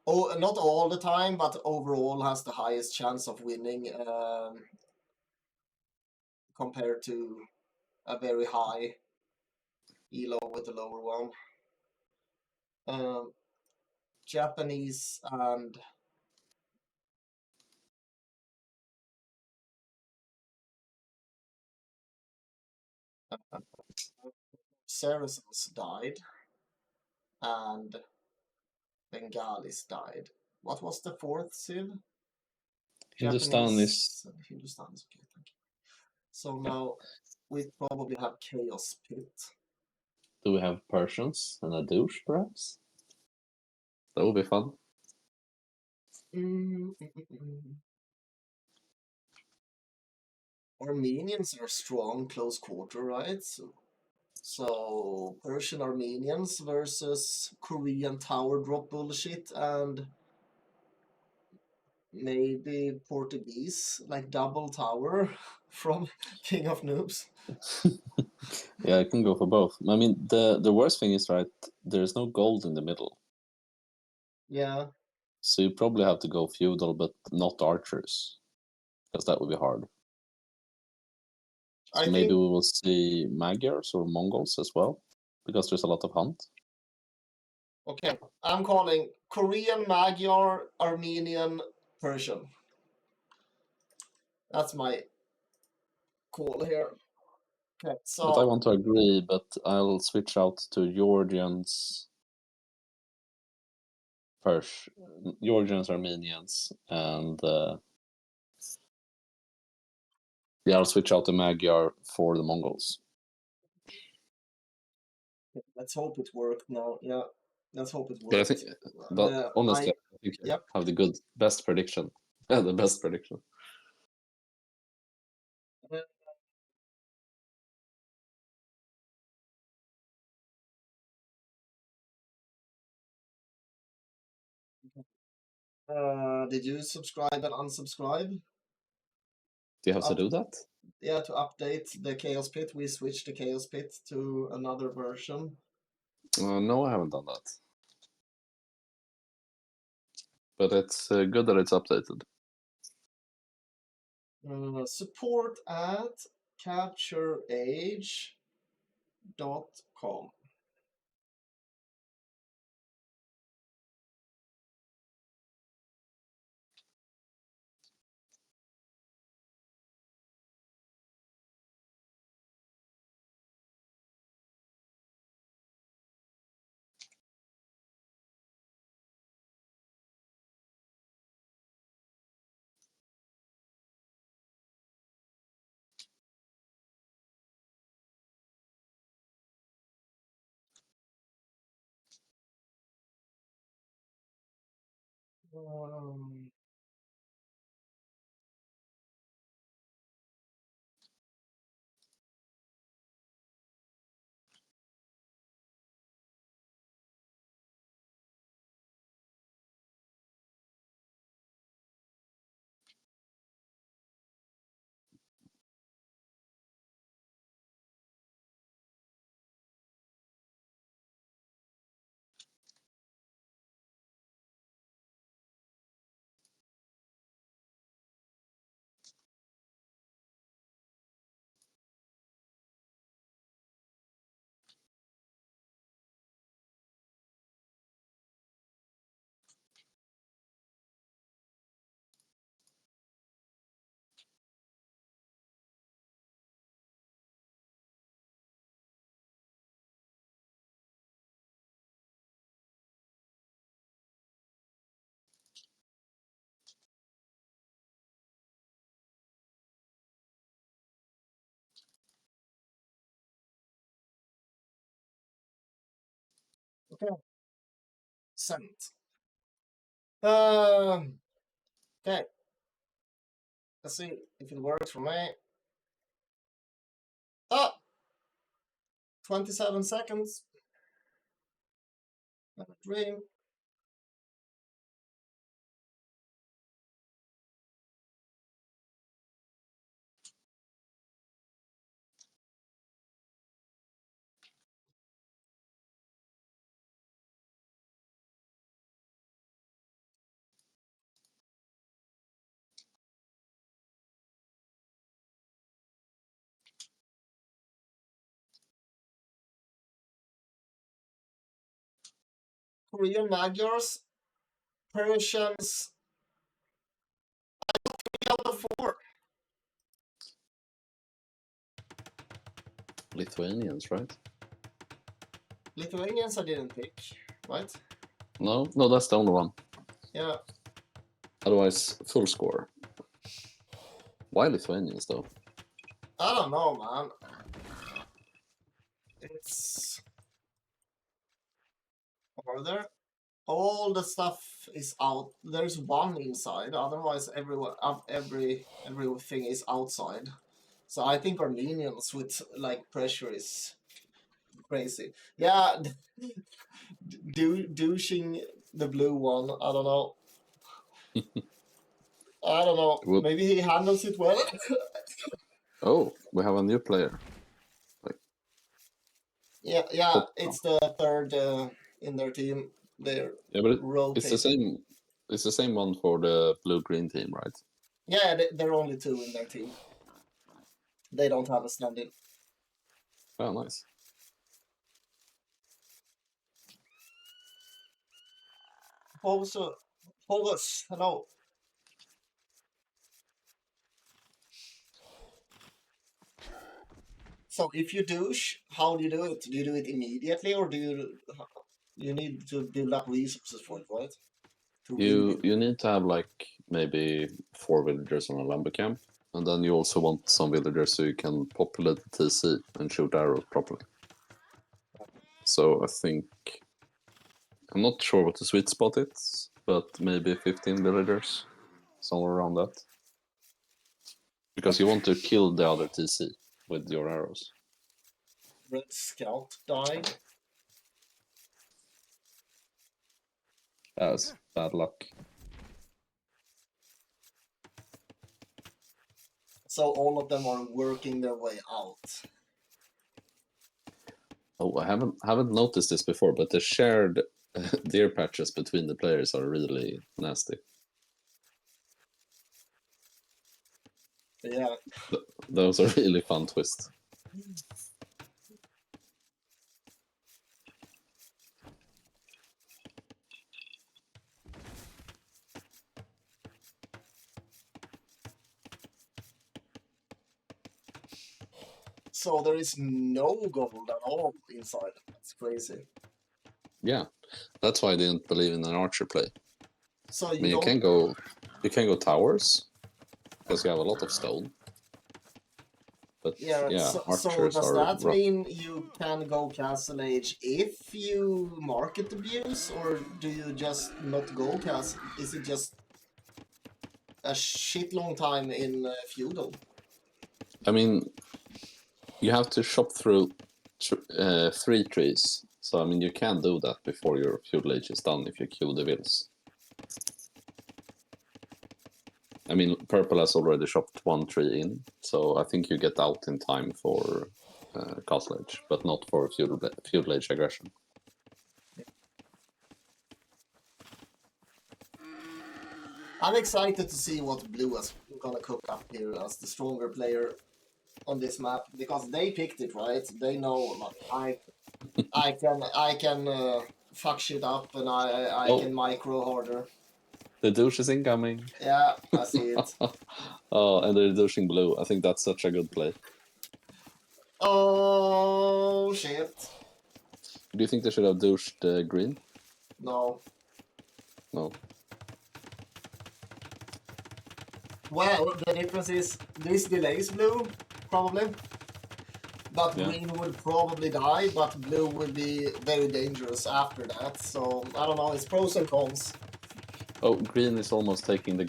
Oh, not all the time, but overall has the highest chance of winning compared to a very high elo with the lower one. Japanese and Saracens died, and Bengalis died. What was the fourth civ? Hindustan is... Hindustan is okay, thank you. So now we probably have Chaos Pit. Do we have Persians and a douche, perhaps? That would be fun. Armenians are strong close quarter, right? So Persian Armenians versus Korean tower drop bullshit, and maybe Portuguese, like double tower from King of Noobs. Yeah, I can go for both. I mean, the worst thing is, right, there's no gold in the middle. Yeah. So you probably have to go feudal, but not archers, because that would be hard. So maybe we will see Magyars or Mongols as well, because there's a lot of hunt. Okay, I'm calling Korean, Magyar, Armenian, Persian. That's my call here. Okay, so... But I want to agree, but I'll switch out to Georgians, Georgians, Armenians, and yeah, I'll switch out to Magyar for the Mongols. Let's hope it worked now. Yeah. Let's hope it But I works. think, but honestly, I think you yep. have the best prediction. Yeah, the best prediction. Did you subscribe and unsubscribe? Do you have to do that? Yeah, to update the Chaos Pit, we switched the Chaos Pit to another version. No, I haven't done that. But it's good that it's updated. Support at captureage.com. Okay. Sent. Okay. Let's see if it works for me. Oh! 27 seconds. Dream. Korean Magyars. Persians. 3 out of 4. Lithuanians, right? Lithuanians I didn't pick, right? No, that's the only one. Yeah. Otherwise, full score. Why Lithuanians, though? I don't know, man. It's... Are there? All the stuff is out. There's one inside. Otherwise, everything is outside. So I think Armenians with like pressure is crazy. Yeah, douching the blue one. I don't know. I don't know. Well, maybe he handles it well. oh, we have a new player. Yeah, it's the third in their team. They're but rotating. it's the same. It's the same one for the blue-green team, right? Yeah, there are only 2 in their team. They don't have a stand-in. Oh, nice. Focus, hello. So if you douche, how do you do it? Do you do it immediately, or do you need to build up resources for it, right? You need to have like maybe 4 villagers on a lumber camp, and then you also want some villagers so you can populate the TC and shoot arrows properly. So I think I'm not sure what the sweet spot is, but maybe 15 villagers, somewhere around that. Because you want to kill the other TC with your arrows. Red Scout died. That's bad luck. So all of them are working their way out. Oh, I haven't noticed this before, but the shared deer patches between the players are really nasty. Yeah. Those are really fun twists. So there is no gold at all inside. That's crazy. Yeah, that's why I didn't believe in an archer play. So I mean, you can go towers because you have a lot of stone. But yeah, yeah, so archers does are that rough. mean you can go Castle Age if you market abuse, or do you just not go Castle? Is it just a shit long time in feudal? I mean, you have to shop through 3 trees. So I mean, you can do that before your feudal age is done if you queue the vills. I mean, purple has already shopped 1 tree in, so I think you get out in time for castle age, but not for feudal age aggression. I'm excited to see what blue is gonna cook up here as the stronger player on this map, because they picked it, right? They know, like, I can fuck shit up, and I Oh. can micro harder. The douche is incoming. Yeah, I see it. Oh, and they're douching blue. I think that's such a good play. Oh shit. Do you think they should have douched green? No. No. Well, the difference is this delays blue, probably. But Yeah. green would probably die, but blue would be very dangerous after that. So, I don't know, it's pros and cons. Oh, green is almost taking the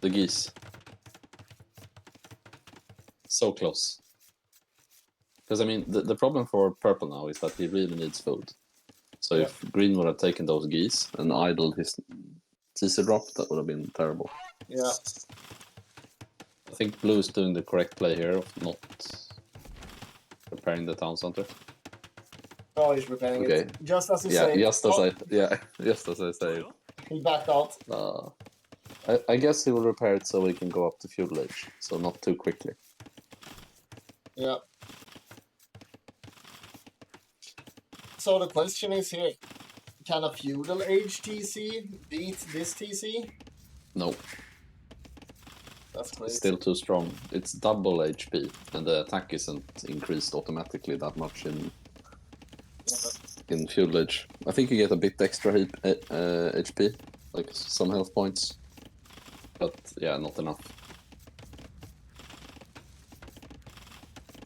geese. So close. Because, I mean, the problem for purple now is that he really needs food. So Yeah. if green would have taken those geese and idled his TC drop, that would have been terrible. Yeah. I think blue is doing the correct play here of not repairing the town center. Oh, he's repairing it. Just as you say. Just as I say. He backed out. I guess he will repair it so he can go up to feudal age, so not too quickly. Yeah. So the question is here, can a feudal age TC beat this TC? No. That's crazy. It's still too strong. It's double HP, and the attack isn't increased automatically that much in feudal age. I think you get a bit extra HP, like some health points. But yeah, not enough.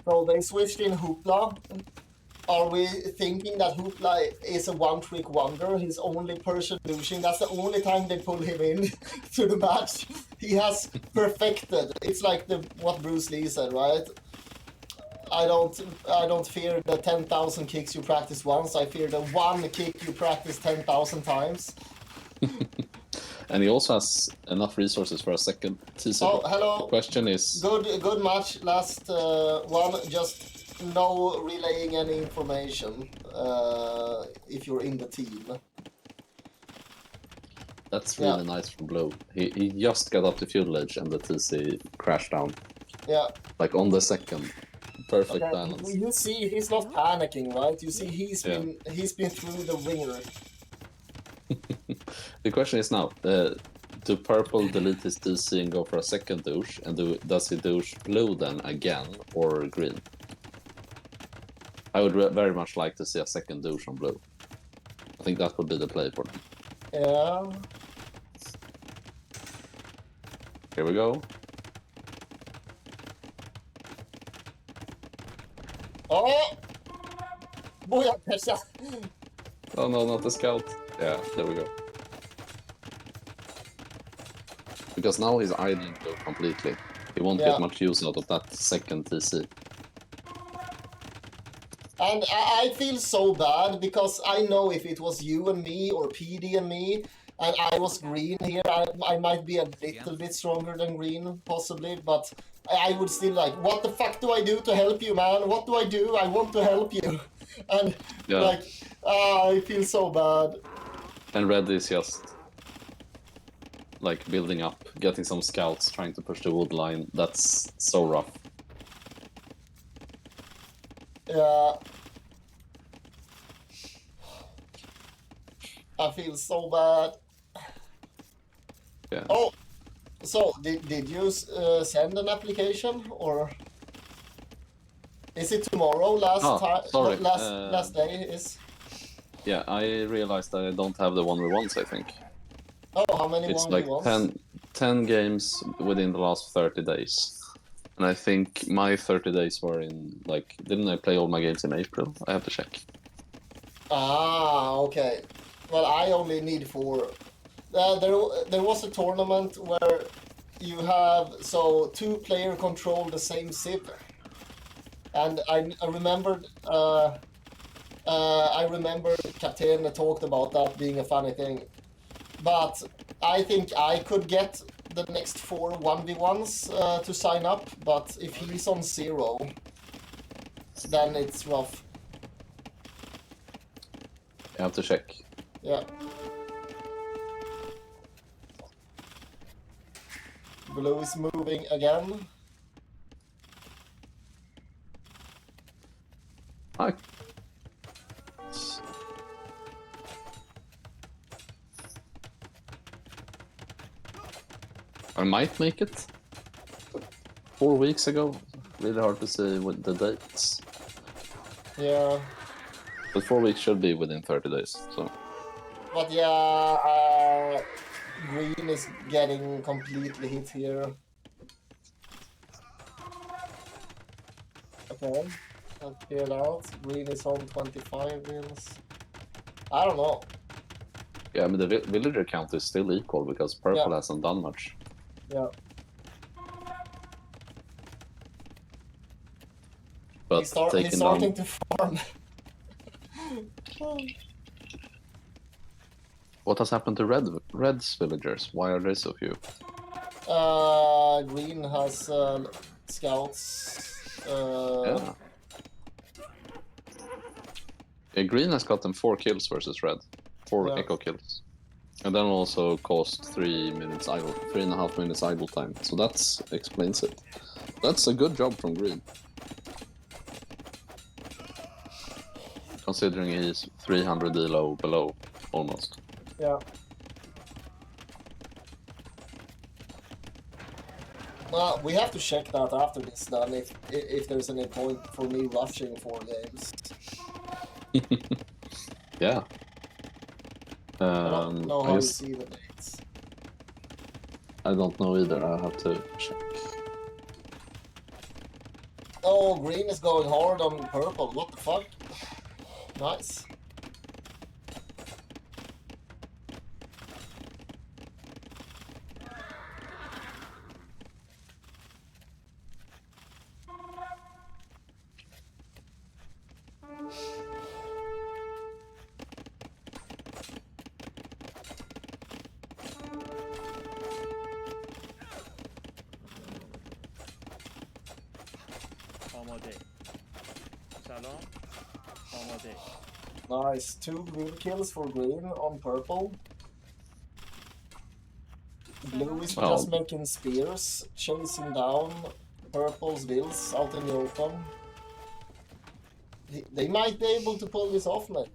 So they switched in Hoopla. Are we thinking that Hoopla is a one-trick wonder? He's only person douching. That's the only time they pull him in to the match. He has perfected. It's like what Bruce Lee said, right? I don't fear the 10,000 kicks you practice once. I fear the one kick you practice 10,000 times. And he also has enough resources for a second TC. Oh, hello. The question is... Good match. Last one. Just no relaying any information if you're in the team. That's really nice from Blue. He just got up to feudal age and the TC crashed down. Yeah. Like on the second. Perfect balance. You see, he's not panicking, right? You see, he's been through the ringer. The question is now, do purple delete his TC and go for a second douche? And does he douche blue then again, or green? I would very much like to see a second douche on blue. I think that would be the play for them. Yeah. Here we go. Oh! Boya Pesha! Oh no, not the scout. Yeah, there we go. Because now he's idling blue completely. He won't get much use out of that second TC. And I feel so bad because I know if it was you and me or PD and me, and I was green here, I might be a little bit stronger than green, possibly, but I would still like, what the fuck do I do to help you, man? What do I do? I want to help you. And like, I feel so bad. And red is just like building up, getting some scouts, trying to push the wood line. That's so rough. Yeah. I feel so bad. Yeah. Oh, so did you send an application, or is it tomorrow? Sorry. Last day is. Yeah, I realized that I don't have the 1v1s, I think. Oh, how many It's 1v1s? like 10 games within the last 30 days. And I think my 30 days were in, like, didn't I play all my games in April? I have to check. Ah, okay. Well, I only need 4. There was a tournament where you have, so 2 players control the same civ. And I remembered Captain talked about that being a funny thing. But I think I could get the next 4 1v1s to sign up, but if he's on 0, then it's rough. I have to check. Yeah. Blue is moving again. I might make it. 4 weeks ago. Really hard to say with the dates. Yeah. But 4 weeks should be within 30 days, so. But yeah, green is getting completely hit here. Okay, let's clear it out. Green is on 25 wins. I don't know. Yeah, I mean, the villager count is still equal because purple hasn't done much. Yeah. But he's starting to farm. What has happened to Red's villagers? Why are they so few? Green has scouts. Yeah, green has gotten 4 kills versus red. 4 echo kills. And then also cost 3.5 minutes idle time. So that explains it. That's a good job from green. Considering he's 300 elo below, almost. Yeah. Well, we have to check that after this then, if there's any point for me rushing 4 games. Yeah. I don't know how you see the dates. I don't know either, I'll have to check. Oh, green is going hard on purple, what the fuck? Nice. Nice, 2 blue kills for green on purple. Blue is just making spears, chasing down purple's vills out in the open. They might be able to pull this off, man.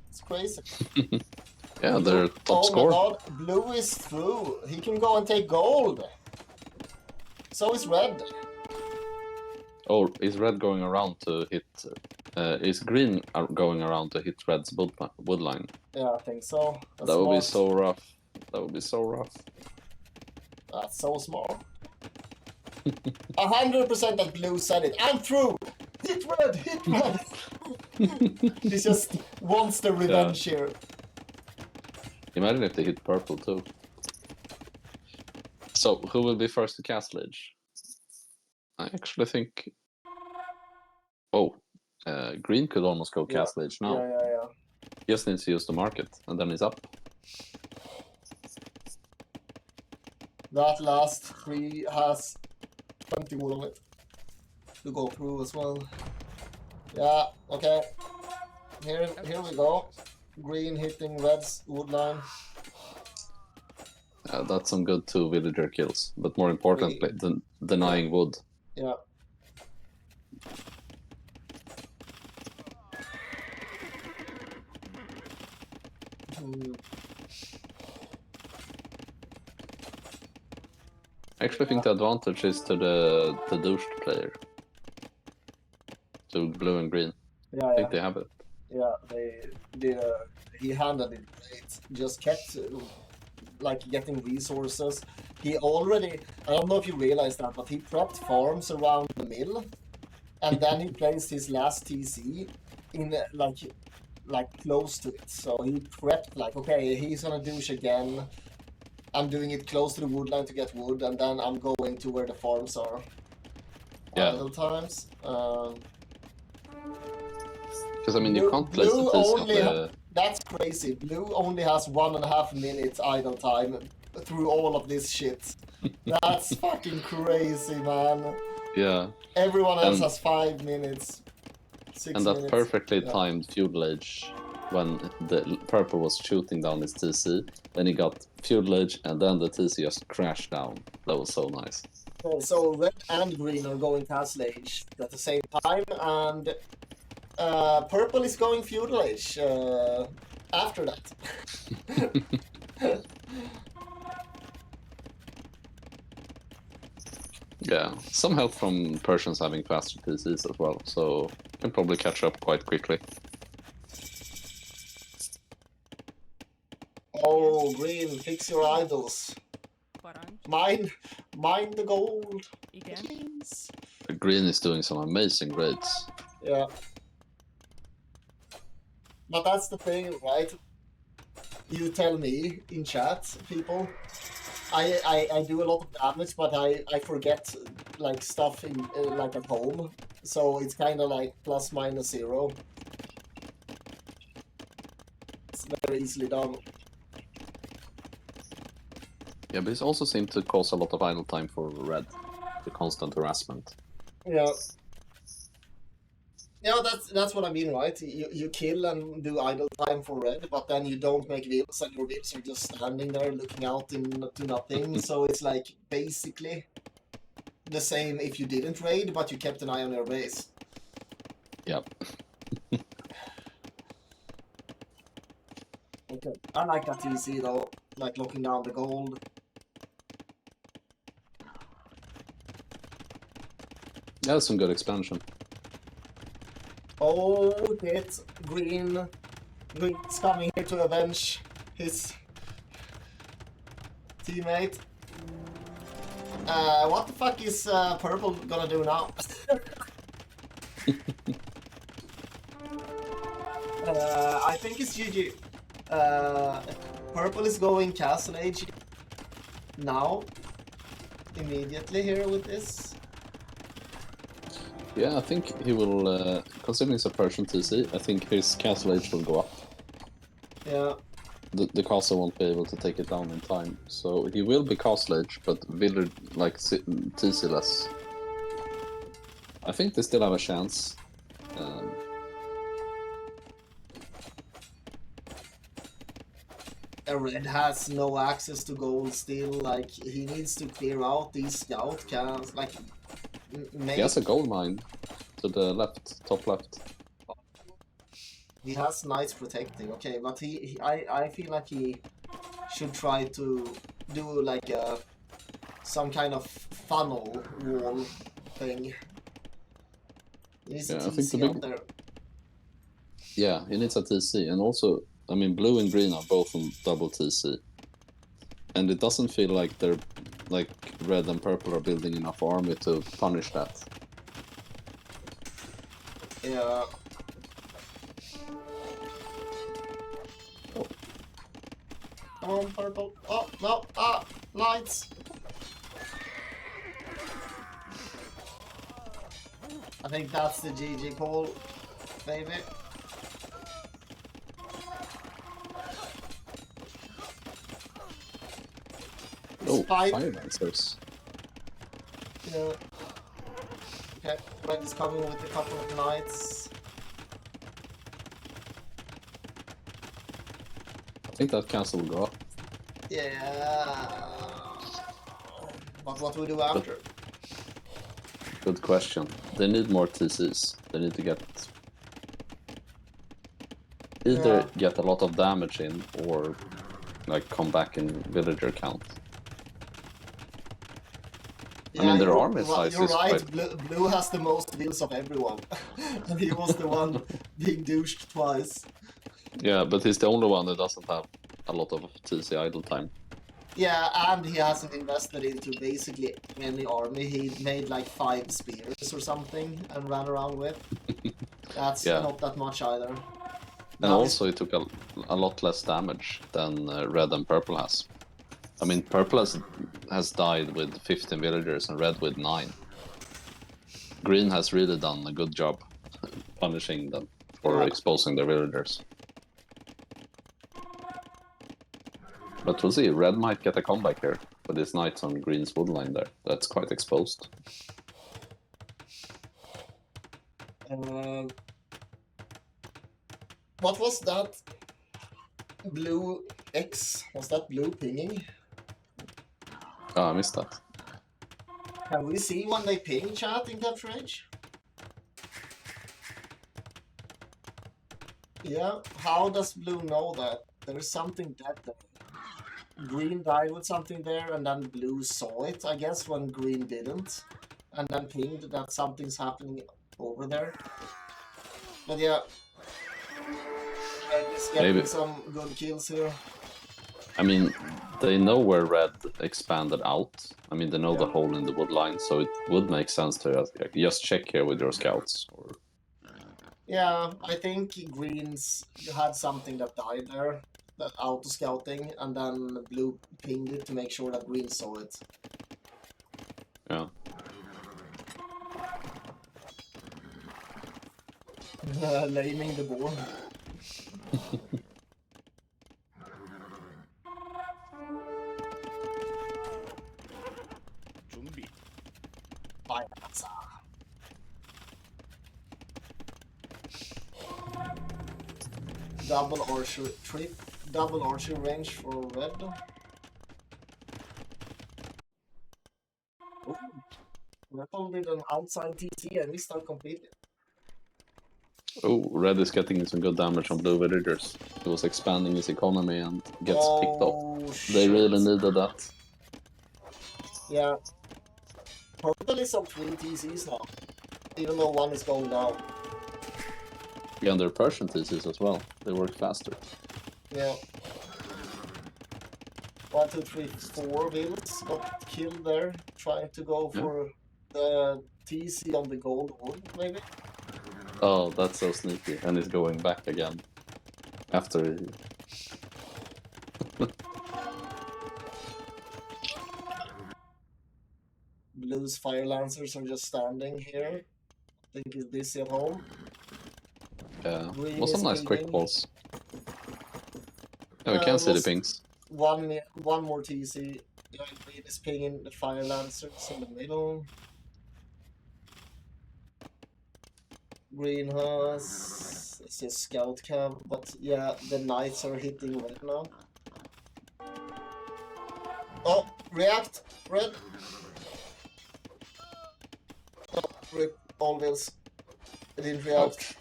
It's crazy. Yeah, they're top score. Oh my god, blue is through. He can go and take gold. So is red. Oh, is red going around to hit... is green going around to hit red's wood line? Yeah, I think so. That would be so rough. That would be so rough. That's so smart. 100% that blue said it. I'm through! Hit red! Hit red! He just wants the revenge here. Imagine if they hit purple too. So, who will be first to Castle Age? I actually think... Oh, green could almost go Castle Age now. Yeah. He just needs to use the market, and then he's up. That last 3 has 20 wood on it to go through as well. Yeah, okay. Here we go. Green hitting red's wood line. That's some good 2 villager kills, but more importantly, denying wood. Yeah. I actually think the advantage is to the douche player. To blue and green. Yeah, I think they have it. Yeah, he handled it great. Just kept like getting resources. He already, I don't know if you realize that, but he prepped farms around the mill, and then he placed his last TC in like close to it. So he prepped like, okay, he's gonna douche again. I'm doing it close to the wood line to get wood, and then I'm going to where the farms are. Yeah. Idle times. Because I mean, you can't place the TC on the... That's crazy. Blue only has 1.5 minutes idle time through all of this shit. That's fucking crazy, man. Yeah. Everyone else has 5 minutes. 6 and minutes. that perfectly timed feudal age when the purple was shooting down his TC. Then he got feudal age, and then the TC just crashed down. That was so nice. So red and green are going Castle Age at the same time, and purple is going feudal age after that. Yeah, some help from Persians having faster TCs as well, so can probably catch up quite quickly. Oh, green, fix your idols. Mine the gold. Please. Green is doing some amazing raids. Yeah. But that's the thing, right? You tell me in chat, people. I do a lot of damage, but I forget like stuff in like at home. So it's kind of like plus minus 0. It's very easily done. Yeah, but it also seemed to cause a lot of idle time for red. The constant harassment. Yeah. Yeah, that's what I mean, right? You kill and do idle time for red, but then you don't make wheels, and your wheels are just standing there looking out into nothing. So it's like basically the same if you didn't raid, but you kept an eye on your base. Yep. Okay, I like that TC though, like locking down the gold. Yeah, that's some good expansion. Oh, hit green. Green's coming here to avenge his teammate. What the fuck is purple gonna do now? I think it's GG. Purple is going Castle Age now. Immediately here with this. Yeah, I think he will, considering it's a Persian TC, I think his Castle Age will go up. Yeah. The castle won't be able to take it down in time, so he will be Castle Age, but will like TC less. I think they still have a chance. Red has no access to gold still, like he needs to clear out these scout camps, like He has a gold mine to the left, top left. He has knights protecting, okay, but I feel like he should try to do like some kind of funnel wall thing. He needs a TC out there. Yeah, he needs a TC, and also, I mean, blue and green are both on double TC. And it doesn't feel like they're, like, red and purple are building enough army to punish that. Yeah. Come on, purple. Oh, no. Ah, lights. I think that's the GG call, baby. Oh, Spike. fire dancers. Yeah. Okay, Red is coming with a couple of knights. I think that castle will go up. Yeah. But what do we do after? Good question. They need more TCs. They need to get either get a lot of damage in or like come back in villager count. Yeah, I mean, their army size you're is right. quite... Blue has the most kills of everyone. And he was the one being douched twice. Yeah, but he's the only one that doesn't have a lot of TC idle time. Yeah, and he hasn't invested into basically any army. He made like 5 spears or something and ran around with. That's not that much either. And also it took a lot less damage than red and purple has. I mean, purple has died with 15 villagers and red with 9. Green has really done a good job punishing them for exposing their villagers. But we'll see, red might get a comeback here with his knights on green's woodline there. That's quite exposed. What was that? Blue X? Was that blue pinging? Oh, I missed that. Can we see when they ping chat in Capture Age? Yeah, how does blue know that? There's something dead there. Green died with something there, and then blue saw it, I guess, when green didn't. And then pinged that something's happening over there. But yeah, Red is getting some good kills here. I mean, they know where red expanded out. I mean, they know the hole in the wood line, so it would make sense to just check here with your scouts. Or... Yeah, I think greens had something that died there, that auto scouting, and then blue pinged it to make sure that green saw it. Yeah. Laming the boar. Double archer range for red. Ooh. Purple did an outside TC and missed out completely. Oh, red is getting some good damage on blue villagers. He was expanding his economy and gets picked up. Shit. They really needed that. Yeah. Purple is on 3 TCs now, even though one is going down. Yeah, and their Persian TCs as well. They work faster. Yeah. 1, 2, 3, 4 vills got killed there, trying to go for the TC on the gold wood, maybe? Oh, that's so sneaky. And he's going back again. After he... Blue's fire lancers are just standing here. I think he's busy at home. Yeah, was some nice quick balls. Yeah, we can see the pings. One more TC. Yeah, Green is pinging the fire lancers in the middle. Green has a scout camp, but yeah, the knights are hitting red now. Oh, react, red. Oh, rip, all wheels. It didn't react.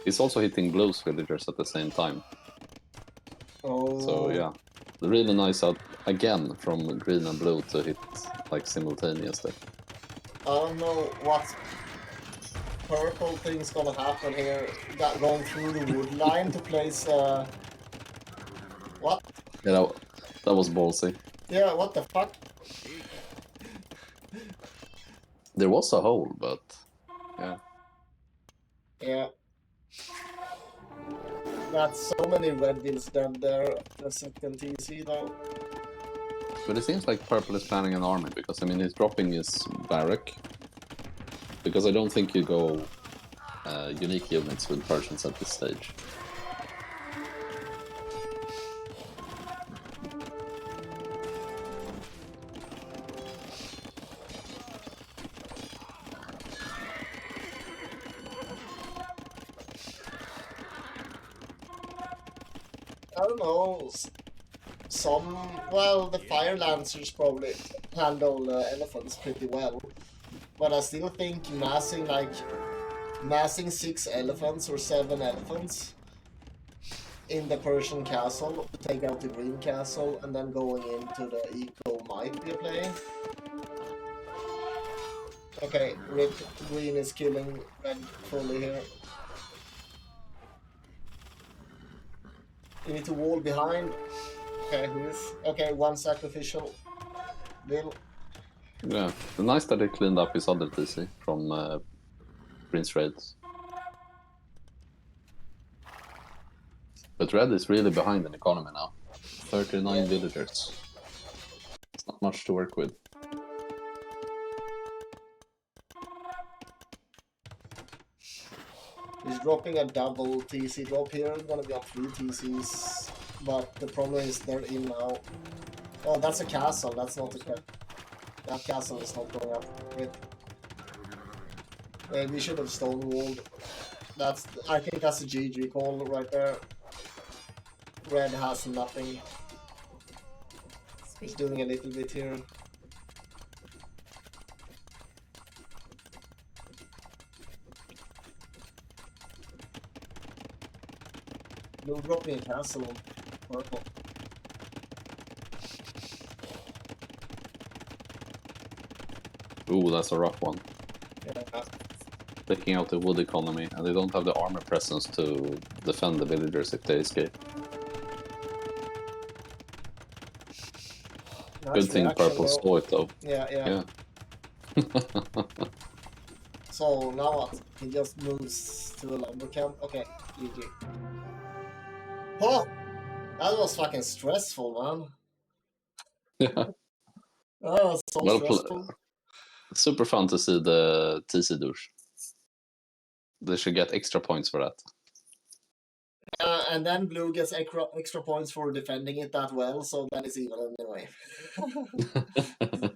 He's also hitting blue's villagers at the same time. Oh. So yeah, really nice out again from green and blue to hit like simultaneously. I don't know what purple thing's gonna happen here. Going through the wood line to place. What? Yeah, that was ballsy. Yeah, what the fuck? There was a hole, but yeah. Yeah. Got so many red bills dead there. The second TC though. But it seems like purple is planning an army, because I mean he's dropping his barrack. Because I don't think you go unique units with Persians at this stage. I don't know. Well, the Fire Lancers probably handle elephants pretty well. But I still think massing 6 elephants or 7 elephants in the Persian castle to take out the green castle and then going into the eco might be a play. Okay, Rip Green is killing red fully here. You need to wall behind. Okay, who is? Okay, one sacrificial. Bill. Yeah, nice that they cleaned up his other TC from Prince Raids. But red is really behind in economy now. 39 villagers. It's not much to work with. He's dropping a double TC drop here. It's gonna be on 3 TCs. But the problem is they're in now. Oh, that's a castle. That's not a castle. That castle is not going up. We should have stonewalled. I think that's a GG call right there. Red has nothing. He's doing a little bit here. Blue dropping a castle on purple. Ooh, that's a rough one. Yeah. Taking out the wood economy, and they don't have the armor presence to defend the villagers if they escape. Nice Good thing reaction, purple though. saw it though. Yeah. So now what? He just moves to a lumber camp. Okay, GG. Oh! That was fucking stressful, man. Yeah. That was so Well stressful. super fun to see the TC douche. They should get extra points for that. And then blue gets extra points for defending it that well, so then it's even anyway.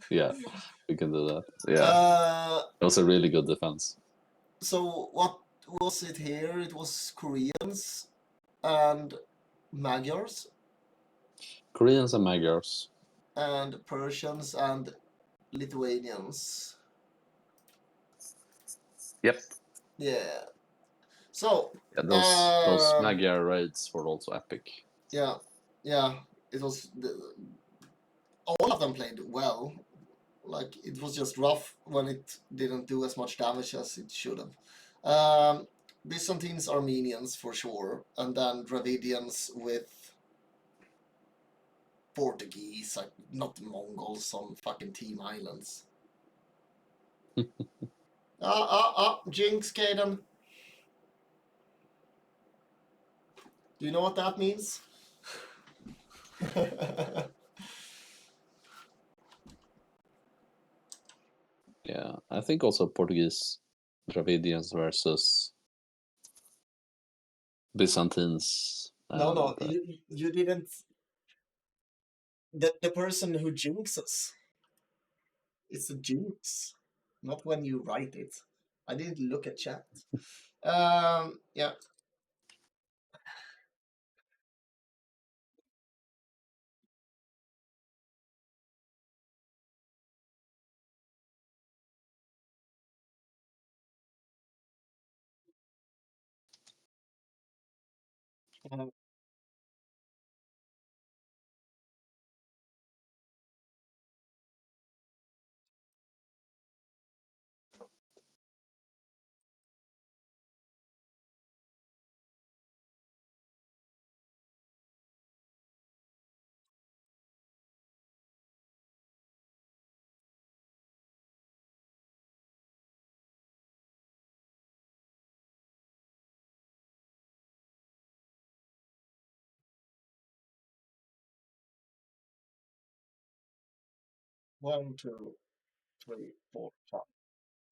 Yeah, we can do that. Yeah, it was a really good defense. So what was it here? It was Koreans and Magyars Koreans and Magyars. and Persians and Lithuanians. Yep. Yeah. So Yeah, those Magyar raids were also epic. Yeah. It was all of them played well. Like it was just rough when it didn't do as much damage as it should have. Byzantines, Armenians for sure, and then Dravidians with Portuguese, like not Mongols on fucking Team Islands. Jinx, Caden. Do you know what that means? Yeah, I think also Portuguese Dravidians versus Byzantines. No, you didn't. The person who jinxes, it's a jinx, not when you write it. I didn't look at chat. Yeah. 1, 2, 3, 4, 5,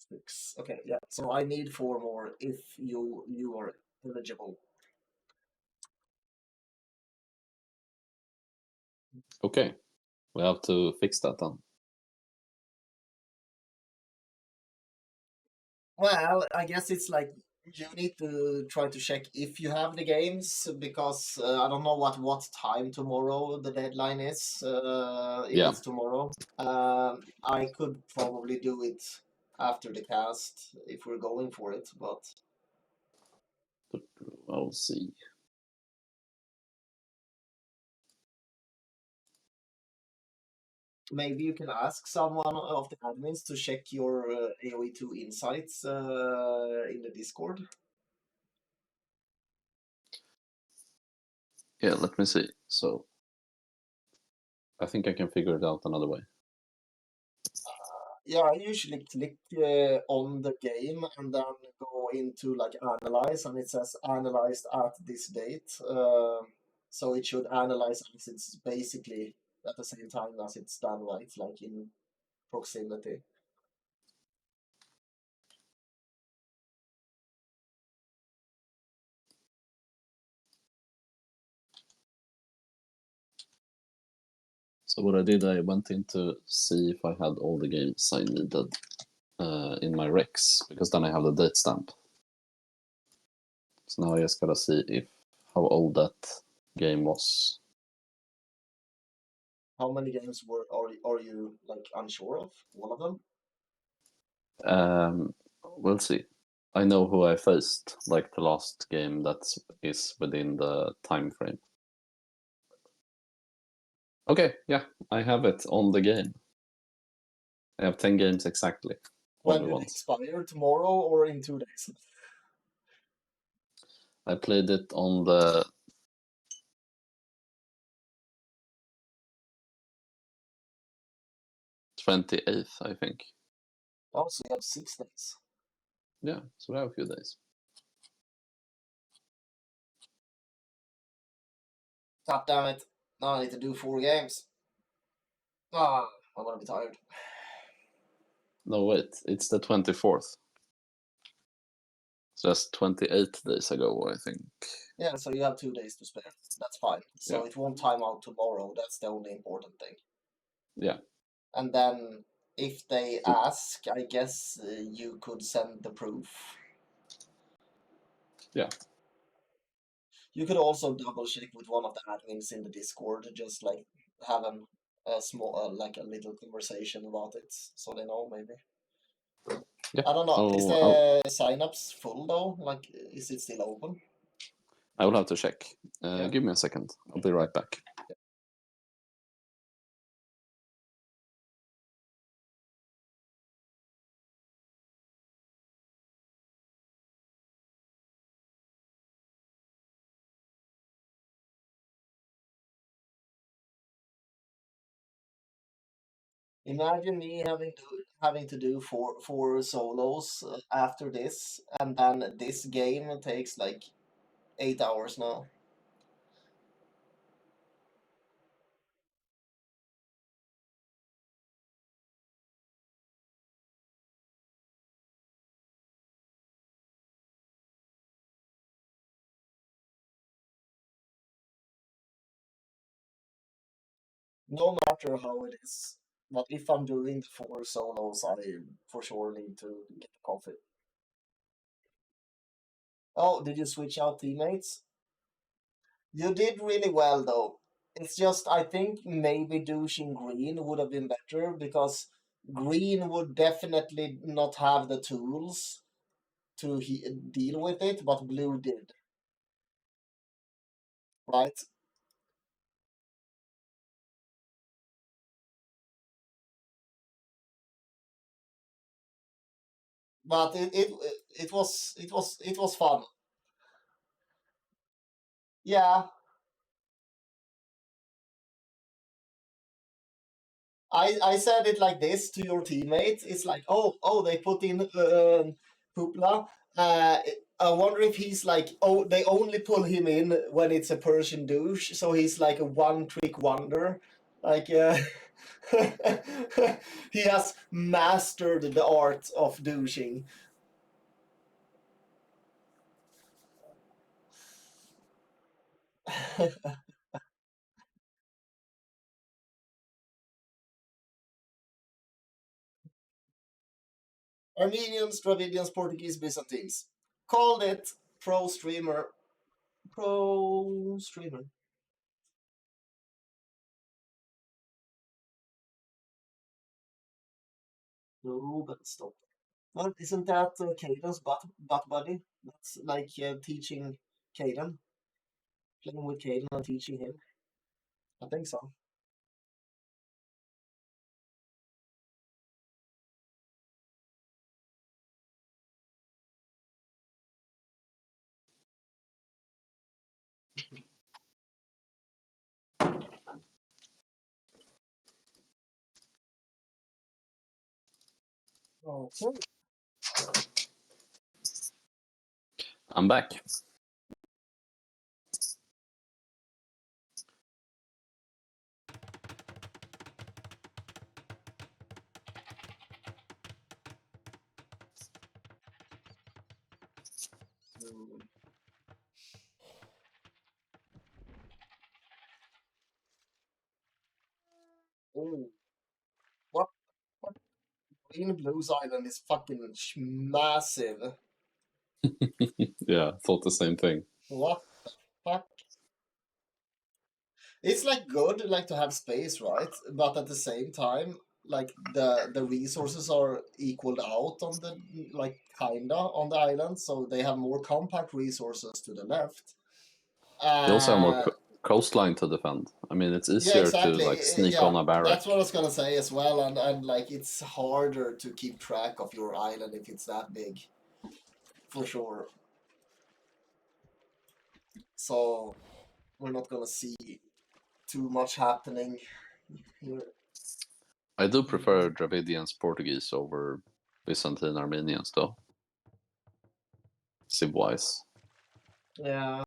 6. Okay, yeah. So I need 4 more if you are eligible. Okay, we have to fix that then. Well, I guess it's like you need to try to check if you have the games because I don't know what time tomorrow the deadline is. If Yeah. it's tomorrow, I could probably do it after the cast if we're going for it, but I'll see. maybe you can ask someone of the admins to check your AoE2 insights in the Discord. Yeah, let me see. So I think I can figure it out another way. Yeah, I usually click on the game and then go into like analyze, and it says analyzed at this date. So it should analyze as it's basically at the same time as it's done, right? Like in proximity. So what I did, I went in to see if I had all the games I needed in my Rex, because then I have the date stamp. So now I just gotta see if how old that game was. How many games are you like unsure of? All of them? We'll see. I know who I faced, like the last game that is within the time frame. Okay, yeah, I have it on the game. I have 10 games exactly. When Only do they once. expire? Tomorrow or in 2 days? I played it on the 28th, I think. Oh, so you have 6 days. Yeah, so we have a few days. God damn it. Now I need to do 4 games. Ah, I'm gonna be tired. No, wait, it's the 24th. So that's 28 days ago, I think. Yeah, so you have 2 days to spare. That's fine. So Yeah. it won't time out tomorrow. That's the only important thing. Yeah. And then if they So, ask, I guess you could send the proof. yeah. You could also double check with one of the admins in the Discord, just like have a small, like a little conversation about it, so they know maybe. Yeah. I don't know. Is I'll the signups full though? Like, is it still open? I will have to check. Yeah. Give me a second. I'll be right back. Imagine me having to do four solos after this, and then this game takes like 8 hours now. No matter how it is. But if I'm doing the 4 solos, I for sure need to get the coffee. Oh, did you switch out teammates? You did really well though. It's just I think maybe douching green would have been better because green would definitely not have the tools to deal with it, but blue did, right? But it was fun. Yeah, I said it like this to your teammates. It's like, oh, they put in Hoopla. I wonder if he's like, oh, they only pull him in when it's a Persian douche, so he's like a one trick wonder. Like, he has mastered the art of douching. Armenians, Dravidians, Portuguese, Byzantines. Called it pro streamer. Pro streamer. No, but stop. Well, isn't that Caden's butt buddy? That's like teaching Caden, playing with Caden and teaching him. I think so. Okay. I'm back. Oh, what? What? Green Blues Island is fucking massive. Yeah, thought the same thing. What the fuck? It's like good, like to have space, right? But at the same time, like the resources are equaled out on the like kinda on the island, so they have more compact resources to the left. They also have more Uh, coastline to defend. I mean, it's yeah, easier to exactly. like sneak Yeah, on a barrack. that's what I was gonna say as well, and like it's harder to keep track of your island if it's that big, for sure. So we're not gonna see too much happening here. I do prefer Dravidians Portuguese over Byzantine Armenians, though. Civ-wise. Yeah.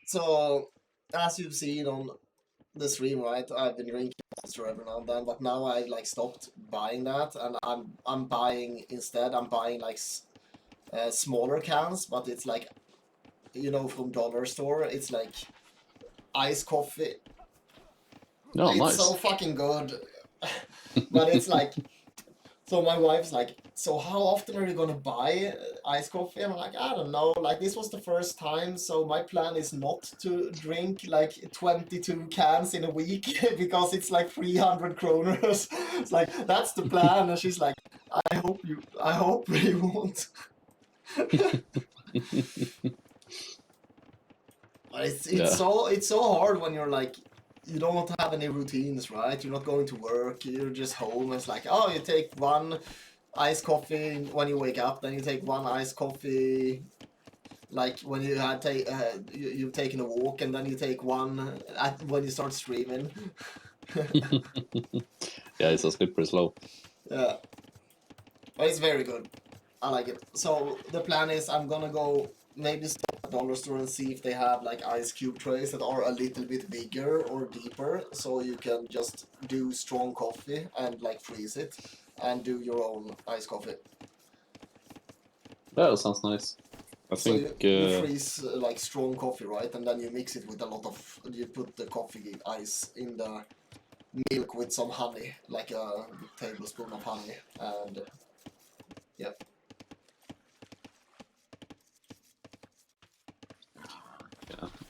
So, as you've seen on the stream, right? I've been drinking Monster every now and then, but now I like stopped buying that, and I'm buying instead. I'm buying like smaller cans, but it's like from dollar store. It's like iced coffee. Oh, It's so nice. fucking good, but it's like so my wife's like, so how often are you gonna buy iced coffee? I'm like, I don't know. Like this was the first time, so my plan is not to drink like 22 cans in a week because it's like 300 kroners. It's like that's the plan, and she's like, I hope you won't. But Yeah. it's so hard when you're like you don't have any routines, right? You're not going to work. You're just home. It's like, oh, you take one iced coffee when you wake up, then you take one iced coffee like when you had you've taken a walk, and then you take one when you start streaming. Yeah, it's a slippery slope. Yeah, but it's very good. I like it. So the plan is I'm gonna go maybe stop at dollar store and see if they have like ice cube trays that are a little bit bigger or deeper, so you can just do strong coffee and like freeze it and do your own iced coffee. Yeah, that sounds nice. I So think you freeze like strong coffee, right? And then you mix it with a lot of, you put the coffee ice in the milk with some honey, like a tablespoon of honey, and yeah.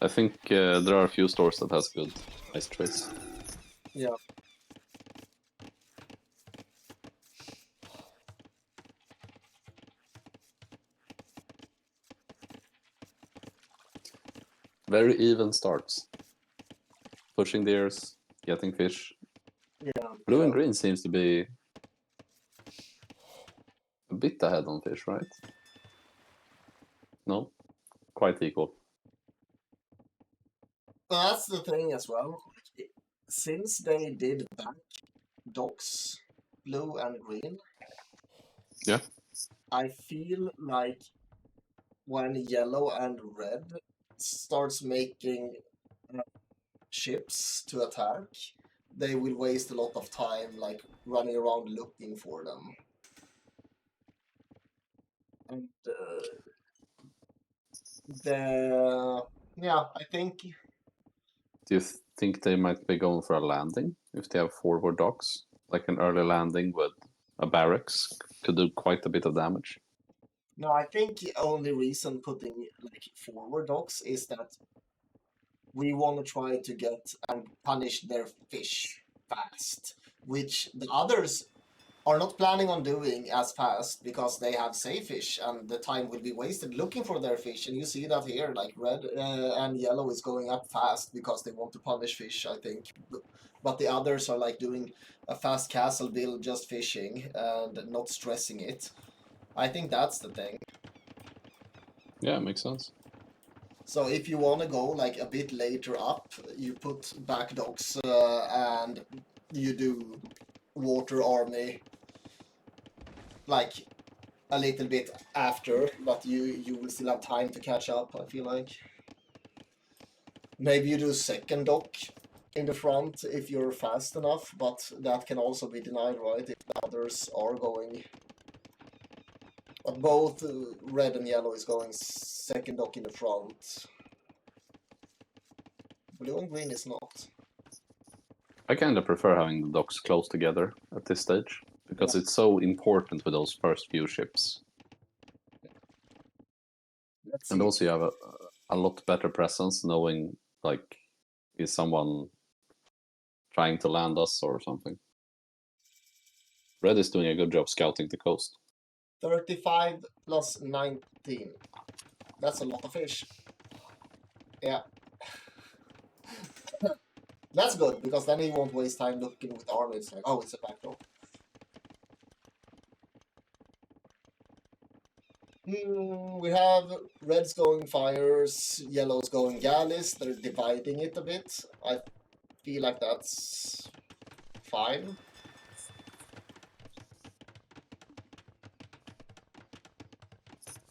I think there are a few stores that has good ice trays. Yeah. Very even starts. Pushing deers, getting fish. Yeah. Blue and Yeah. green seems to be a bit ahead on fish, right? No, quite equal. That's the thing as well. Since they did back docks, blue and green, Yeah. I feel like when yellow and red starts making ships to attack, they will waste a lot of time like running around looking for them. And I think Do you think they might be going for a landing if they have forward docks? Like an early landing with a barracks could do quite a bit of damage. no, I think the only reason putting like forward docks is that we want to try to get and punish their fish fast, which the others are not planning on doing as fast because they have safe fish and the time will be wasted looking for their fish. And you see that here, like red and yellow is going up fast because they want to punish fish, I think. But the others are like doing a fast castle build, just fishing and not stressing it. I think that's the thing. Yeah, makes sense. So if you want to go like a bit later up, you put back docks and you do water army like a little bit after, but you will still have time to catch up, I feel like. Maybe you do second dock in the front if you're fast enough, but that can also be denied, right, if the others are going. But both red and yellow is going second dock in the front. Blue and green is not. I kind of prefer having the docks close together at this stage because it's so important with those first few ships. Let's see. And also you have a lot better presence knowing, like, is someone trying to land us or something. Red is doing a good job scouting the coast. 35 plus 19. That's a lot of fish. Yeah. That's good, because then he won't waste time looking with army. It's like, oh, it's a backdoor. We have reds going fires, yellows going galleys. They're dividing it a bit. I feel like that's fine.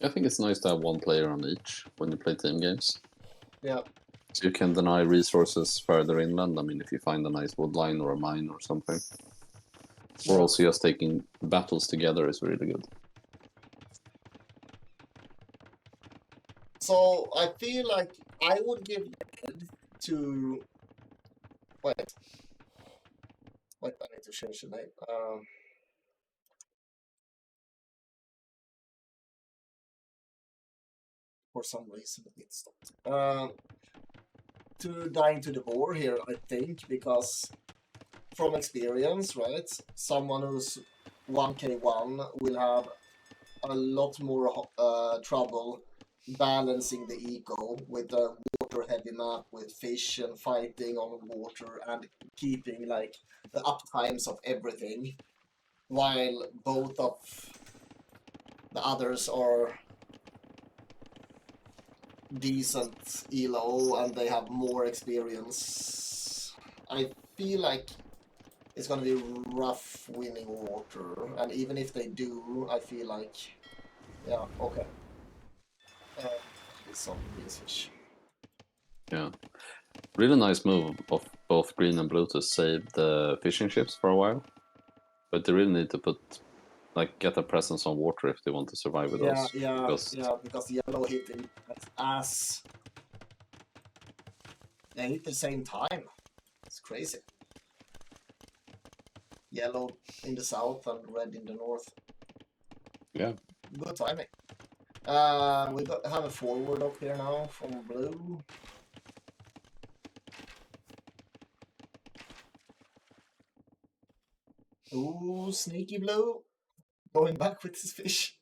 I think it's nice to have one player on each when you play team games. Yeah. So you can deny resources further inland. I mean, if you find a nice wood line or a mine or something. Or also just taking battles together is really good. So I feel like I would give red to... Wait, I need to change the name. For some reason it stopped. To dying to the Boar here, I think, because from experience, right, someone who's 1k1 will have a lot more trouble balancing the eco with a water heavy map with fish and fighting on water and keeping like the uptimes of everything, while both of the others are decent elo and they have more experience. I feel like it's gonna be rough winning water, and even if they do, I feel like, yeah, okay. Some green fish. Yeah. Really nice move of both green and blue to save the fishing ships for a while. But they really need to get a presence on water if they want to survive with those. Because yellow hit in ass. They hit the same time. It's crazy. Yellow in the south and red in the north. Yeah. Good timing. We have a forward up here now from blue. Ooh, sneaky blue. Going back with his fish.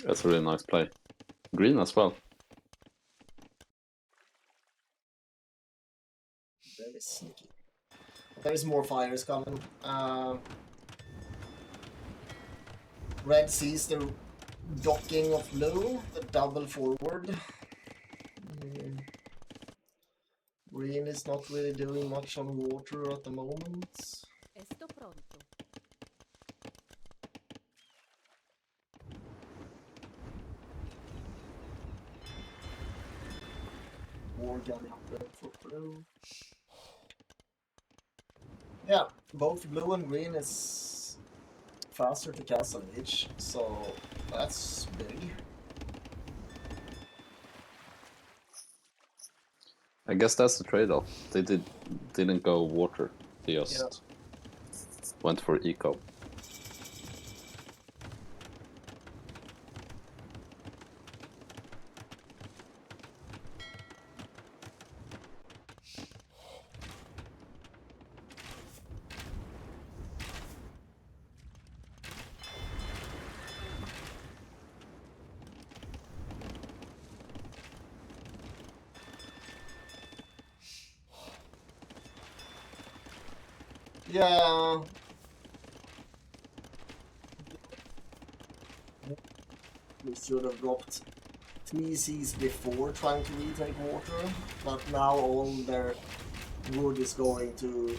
That's a really nice play. Green as well. Very sneaky. There's more fires coming. Red sees the docking of blue, the double forward. Green is not really doing much on water at the moment. Esto pronto. War gun up there for blue. Yeah, both blue and green is faster to cast an age, so that's big. I guess that's the trade-off. They didn't go water. They just went for eco. Yeah. We should have dropped 3 Cs before trying to retake water, but now all their wood is going to...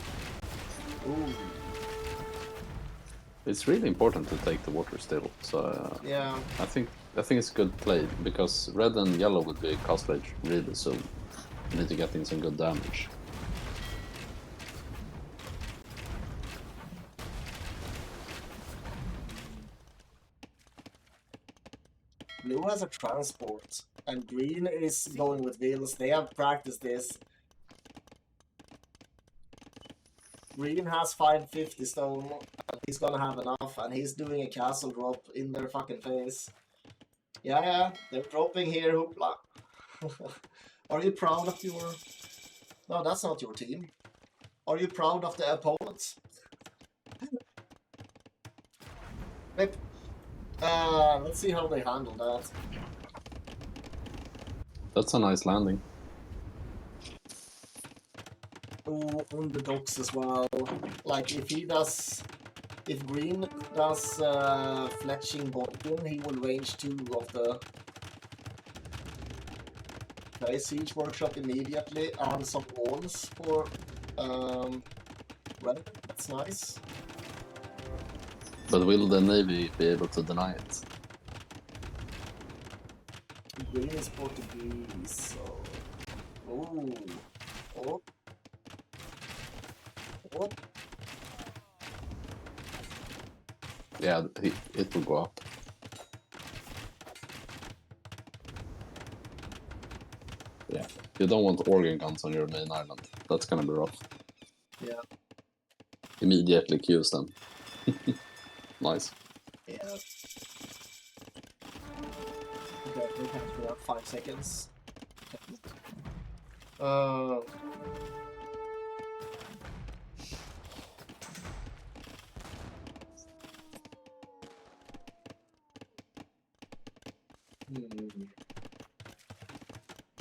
Ooh. It's really important to take the water still. So Yeah. I think it's a good play because red and yellow would be cast age really soon. You need to get in some good damage. Blue has a transport, and green is going with wheels. They have practiced this. Green has 550 stone, and he's gonna have enough, and he's doing a castle drop in their fucking face. Yeah, they're dropping here, hoopla. Are you proud of your... No, that's not your team. Are you proud of the opponents? Rip. Let's see how they handle that. That's a nice landing. Oh, on the docks as well. Like, if green does fletching bottom, he will range 2 of the... Okay, siege workshop immediately, and some walls for red. That's nice. But will the Navy be able to deny it? Green is Portuguese, so... Ooh. Oh. Oh. Yeah, it will go up. Yeah, you don't want organ guns on your main island. That's gonna be rough. Yeah. Immediately queues them. Nice. Yeah. Okay, we have to have 5 seconds.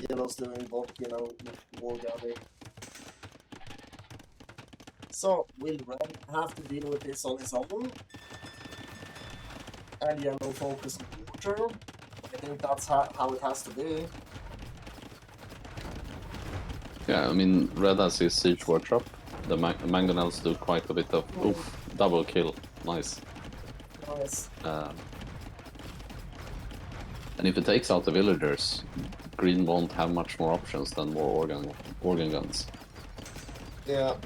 Yellow's doing bot, war gathering. So, will red have to deal with this on his own? And yellow focus on water? I think that's how it has to be. Yeah, I mean, red has his siege workshop. The mangonels do quite a bit of... Oof, double kill. Nice. Nice. And if it takes out the villagers, green won't have much more options than more organ guns. Yeah.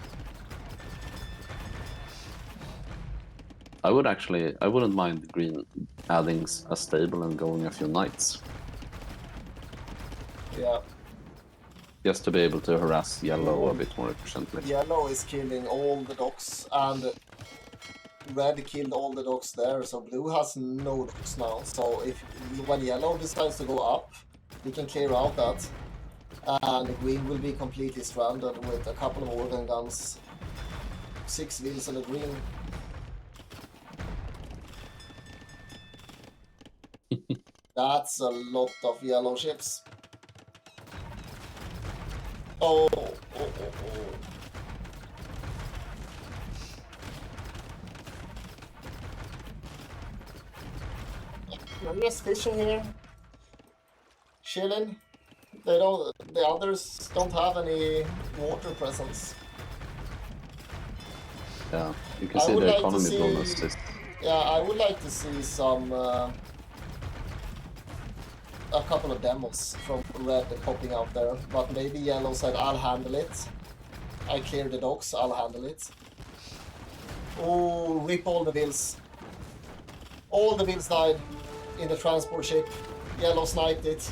I wouldn't mind green adding a stable and going a few knights. Yeah. Just to be able to harass yellow a bit more efficiently. Yellow is killing all the docks, and red killed all the docks there, so blue has no docks now. So when yellow decides to go up, we can clear out that, and green will be completely stranded with a couple of organ guns, 6 wheels and a green. That's a lot of yellow ships. Oh. just fishing here. Chilling. The others don't have any water presence. Yeah, you can see the economy bonus is... Yeah, I would like to see some... a couple of demos from red popping out there, but maybe yellow said I'll handle it. I clear the docks, I'll handle it. Oh, rip all the wheels. All the wheels died in the transport ship. Yellow sniped it.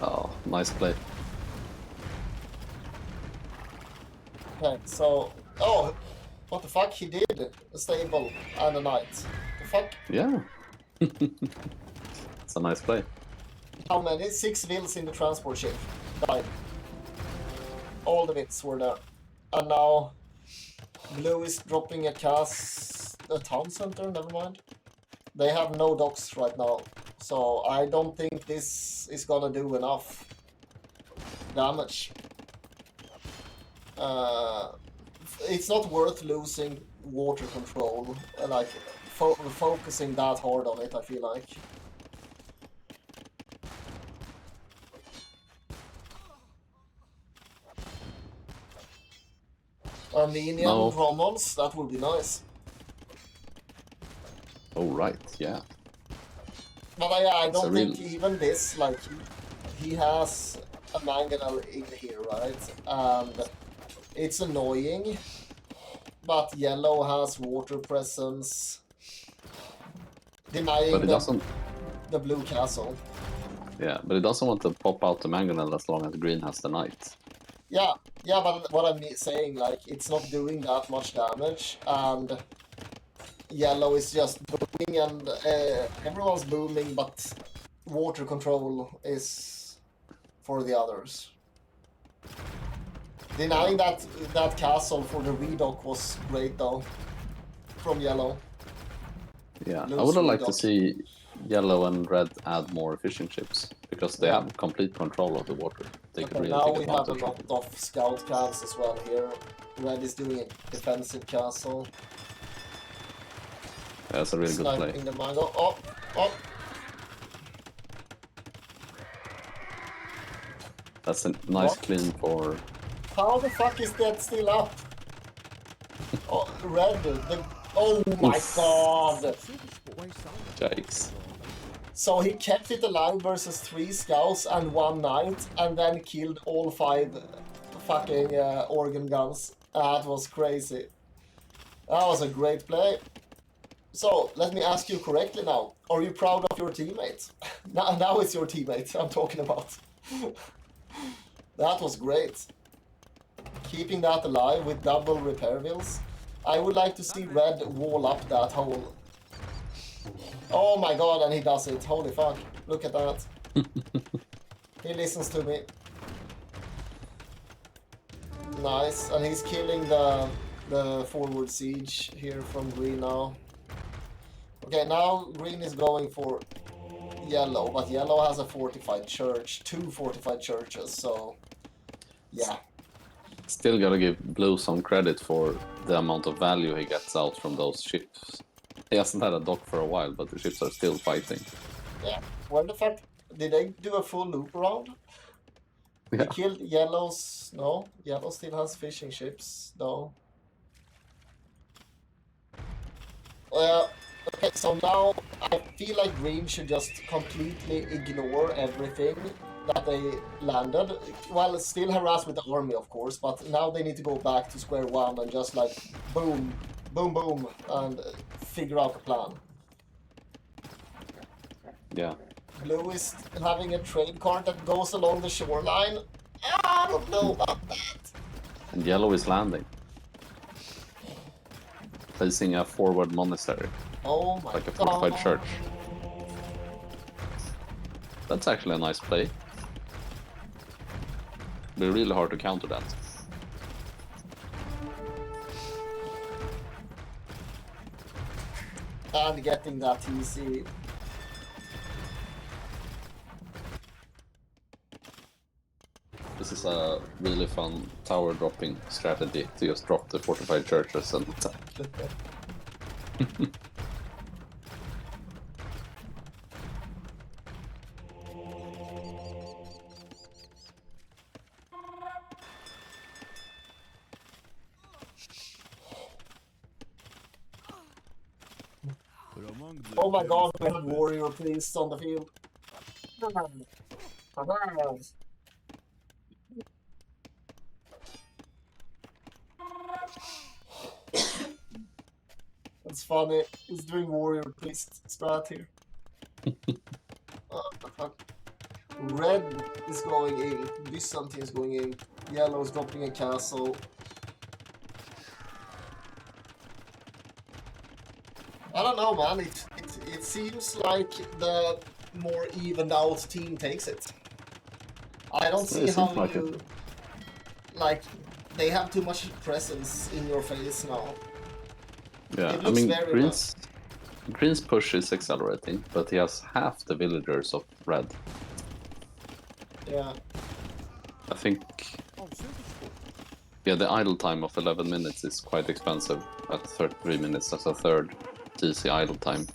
Oh, nice play. Okay, so... Oh, what the fuck? He did a stable and a knight. The fuck? Yeah. It's a nice play. How many? 6 wheels in the transport ship died. All the wheels were there. And now blue is dropping a town center, never mind. They have no docks right now, so I don't think this is gonna do enough damage. It's not worth losing water control, like focusing that hard on it, I feel like. Armenian Romans, that would be nice. Oh, right, yeah. But I don't think even this, like, he has a mangonel in here, right? And it's annoying, but yellow has water presence, denying the blue castle. Yeah, but it doesn't want to pop out the mangonel as long as green has the knight. Yeah, but what I'm saying, like, it's not doing that much damage, and yellow is just booming, and everyone's booming, but water control is for the others. Denying that castle for the redock was great, though, from yellow. Yeah, I would have liked to see yellow and red add more fishing ships, because they have complete control of the water. They could really now take we have a advantage lot of scout cans as well here. Red is doing a defensive castle. That's a really good play. Sniping the mango. Oh! That's a nice clean for... How the fuck is that still up? Oh, red. Oh my god! Yikes. So he kept it alive versus 3 scouts and 1 knight, and then killed all 5 fucking organ guns. That was crazy. That was a great play. So, let me ask you correctly now. Are you proud of your teammate? Now it's your teammate I'm talking about. That was great. Keeping that alive with double repair wheels. I would like to see red wall up that hole. Oh my god, and he does it. Holy fuck. Look at that. He listens to me. Nice. And he's killing the forward siege here from green now. Okay, now green is going for yellow, but yellow has a fortified church. 2 fortified churches, so... Yeah. Still gotta give blue some credit for the amount of value he gets out from those ships. He hasn't had a dock for a while, but the ships are still fighting. Yeah. When the fuck did they do a full loop around? Yeah. He killed yellows. No, yellow still has fishing ships. No. Okay, so now I feel like green should just completely ignore everything that they landed. Well, still harass with the army, of course, but now they need to go back to square one and just like boom, boom, boom, and figure out a plan. Yeah. Blue is having a trade cart that goes along the shoreline. I don't know about that. And yellow is landing. Placing a forward monastery. Oh my god. Like a fortified church. That's actually a nice play. It'll be really hard to counter that. And getting that TC. This is a really fun tower dropping strategy to just drop the fortified churches and attack. Oh my god, we have warrior priests on the field. That's funny. He's doing warrior priest strat here. Red is going in. Byzantine is going in. Yellow is dropping a castle. I don't know, man. It seems like the more evened out team takes it. I don't see how like you... Like, they have too much presence in your face now. Yeah, It I looks mean, very Green's push is accelerating, but he has half the villagers of red. Yeah. I think... Yeah, the idle time of 11 minutes is quite expensive at 33 minutes as a third TC idle time.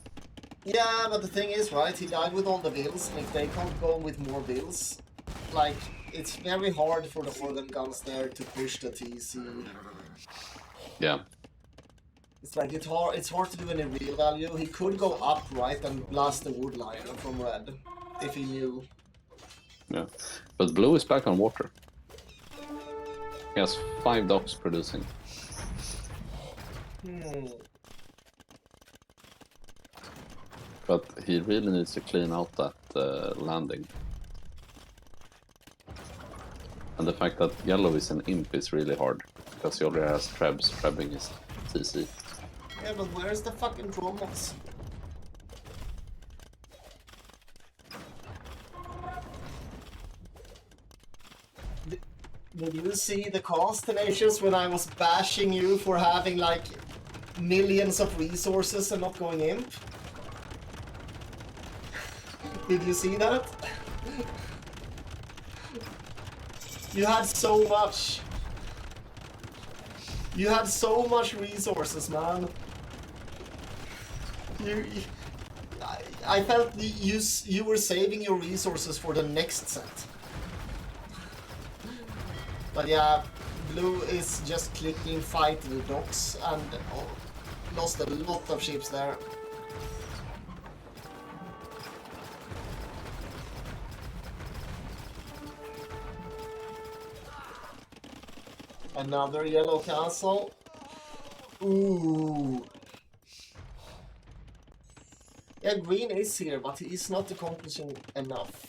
Yeah, but the thing is, right, he died with all the bills, and if they can't go with more bills, like, it's very hard for the organ guns there to push the TC. Yeah. It's like, it's hard to do any real value. He could go up, right, and blast the wood line from red, if he knew. Yeah. But blue is back on water. He has 5 docks producing. But he really needs to clean out that landing. And the fact that yellow is an imp is really hard, because he already has trebs trebbing his CC. Yeah, but where's the fucking Dromos? Did you see the constellations when I was bashing you for having like millions of resources and not going imp? Did you see that? You had so much. You had so much resources, man. I felt you were saving your resources for the next set. But yeah, blue is just clicking fight the docks and lost a lot of ships there. Another yellow castle. Ooh. Yeah, green is here, but he's not accomplishing enough.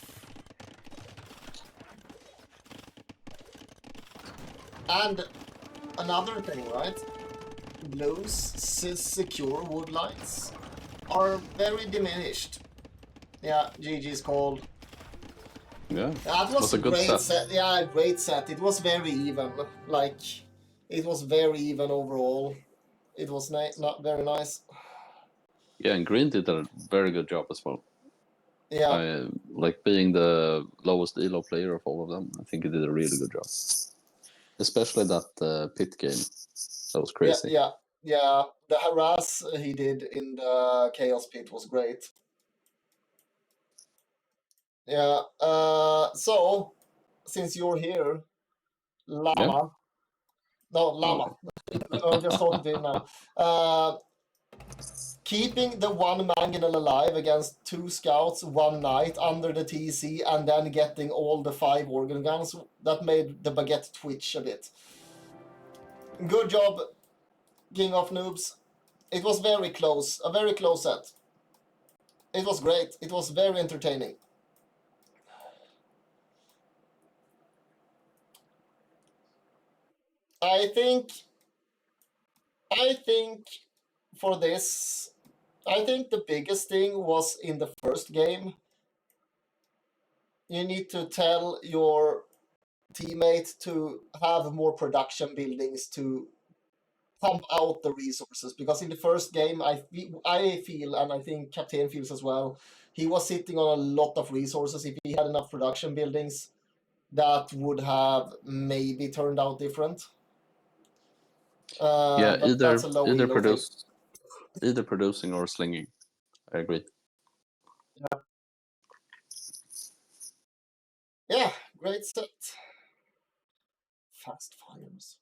And another thing, right? Blue's secure wood lines are very diminished. Yeah, GG's called. Yeah, that was a good great set. Yeah, great set. It was very even. Like, it was very even overall. It was not very nice. Yeah, and green did a very good job as well. Yeah. Like being the lowest elo player of all of them, I think he did a really good job. Especially that pit game. That was crazy. Yeah. The harass he did in the Chaos Pit was great. Yeah. So, since you're here, Llama. Yeah. No, Llama. Okay. I'm just talking to him now. Keeping the one mangonel alive against 2 scouts one night under the TC and then getting all the 5 organ guns, that made the baguette twitch a bit. Good job, King of Noobs. It was very close, a very close set. It was great. It was very entertaining. I think for this, I think the biggest thing was in the first game. You need to tell your teammate to have more production buildings to pump out the resources, because in the first game I feel, and I think Captain feels as well, he was sitting on a lot of resources. If he had enough production buildings, that would have maybe turned out different. Yeah, but that's a low either producing or slinging. I agree. Yeah, great set. Fast fires.